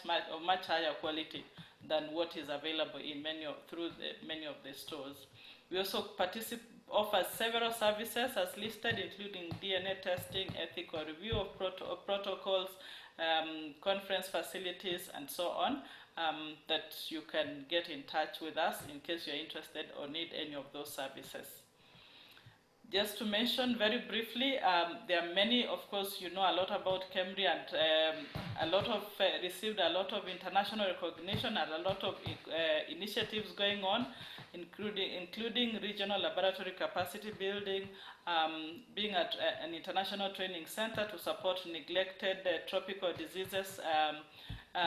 higher quality than what is available in many of the stores. We also offer several services as listed, including DNA testing, ethical review of protocols, conference facilities, and so on, that you can get in touch with us in case you're interested or need any of those services. Just to mention very briefly, there are many, of course, you know a lot about KEMRI, and received a lot of international recognition and a lot of initiatives going on, including regional laboratory capacity building, being at an international training center to support neglected tropical diseases,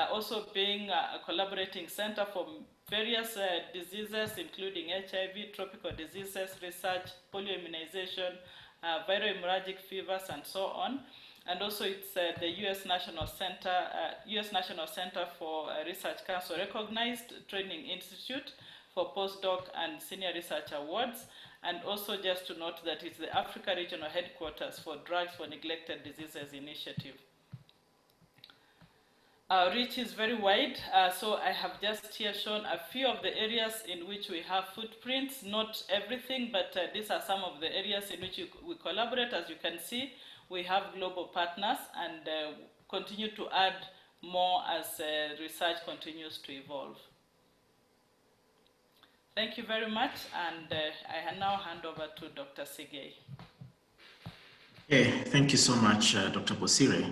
also being a collaborating center for various diseases, including HIV, tropical diseases, research, polio immunization, viral hemorrhagic fevers, and so on. And also it's the U.S. National Center for Research Council recognized training institute for postdoc and senior research awards. And also just to note that it's the Africa Regional Headquarters for Drugs for Neglected Diseases Initiative. Our reach is very wide, so I have just here shown a few of the areas in which we have footprints, not everything, but these are some of the areas in which we collaborate. As you can see, we have global partners and continue to add more as research continues to evolve. Thank you very much, and I now hand over to Dr. Sigei. Okay, thank you so much, Dr. Bosire.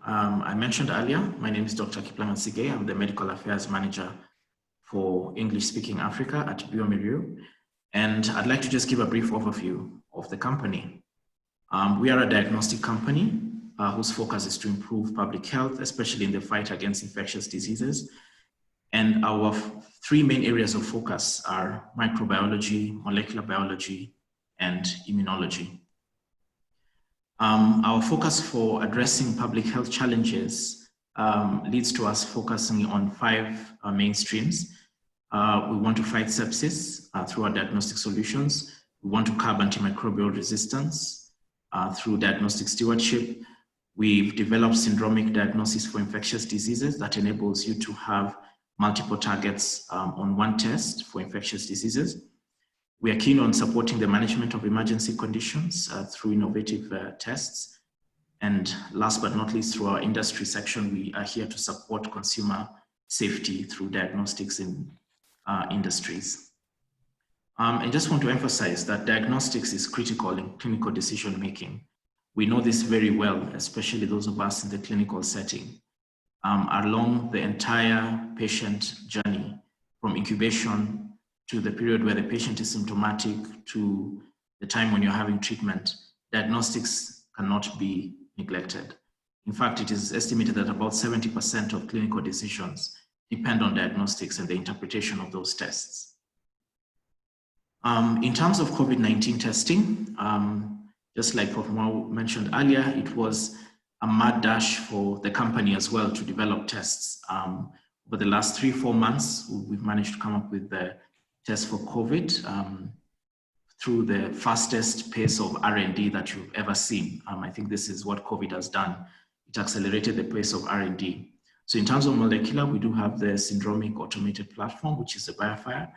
I mentioned earlier, my name is Dr. Kiplagat Sigei. I'm the Medical Affairs Manager for English-speaking Africa at Biomerieux. And I'd like to just give a brief overview of the company. We are a diagnostic company whose focus is to improve public health, especially in the fight against infectious diseases. And our 3 main areas of focus are microbiology, molecular biology, and immunology. Our focus for addressing public health challenges leads to us focusing on 5 main streams. We want to fight sepsis through our diagnostic solutions. We want to curb antimicrobial resistance through diagnostic stewardship. We've developed syndromic diagnosis for infectious diseases that enables you to have multiple targets on one test for infectious diseases. We are keen on supporting the management of emergency conditions through innovative tests. And last but not least, through our industry section, we are here to support consumer safety through diagnostics in industries. I just want to emphasize that diagnostics is critical in clinical decision-making. We know this very well, especially those of us in the clinical setting. Along the entire patient journey, from incubation to the period where the patient is symptomatic to the time when you're having treatment, diagnostics cannot be neglected. In fact, it is estimated that about 70% of clinical decisions depend on diagnostics and the interpretation of those tests. In terms of COVID-19 testing, just like Prof. Mwau mentioned earlier, it was a mad dash for the company as well to develop tests. Over the last 3-4 months, we've managed to come up with the test for COVID through the fastest pace of R&D that you've ever seen. I think this is what COVID has done. It accelerated the pace of R&D. So in terms of molecular, we do have the syndromic automated platform, which is the BioFire.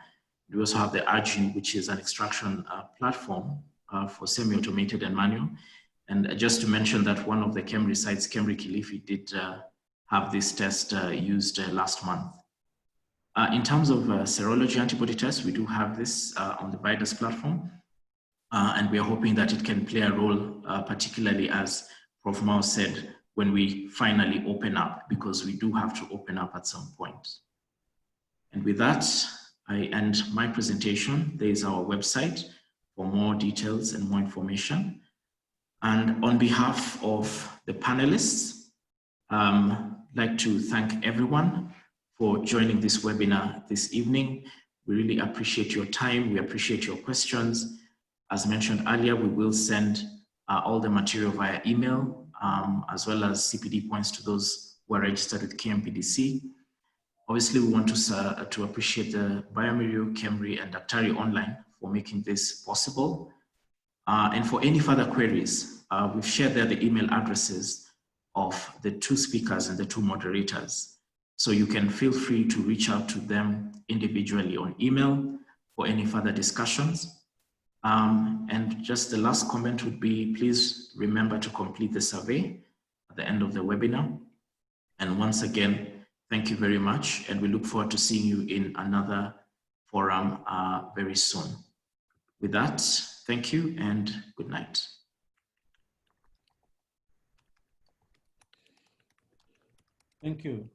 We also have the Argene, which is an extraction platform for semi-automated and manual. And just to mention that one of the KEMRI sites, KEMRI Kilifi, did have this test used last month. In terms of serology antibody tests, we do have this on the Biodus platform. And we are hoping that it can play a role, particularly as Prof. Mwau said, when we finally open up, because we do have to open up at some point. And with that, I end my presentation. There is our website for more details and more information. And on behalf of the panelists, I'd like to thank everyone for joining this webinar this evening. We really appreciate your time. We appreciate your questions. As mentioned earlier, we will send all the material via email, as well as CPD points to those who are registered with KMPDC. Obviously, we want to appreciate the Biomerieux, KEMRI, and Daktari Online for making this possible. And for any further queries, we've shared there the email addresses of the 2 speakers and the 2 moderators. So you can feel free to reach out to them individually on email for any further discussions. And just the last comment would be, please remember to complete the survey at the end of the webinar. And once again, thank you very much. And we look forward to seeing you in another forum very soon. With that, thank you and good night. Thank you.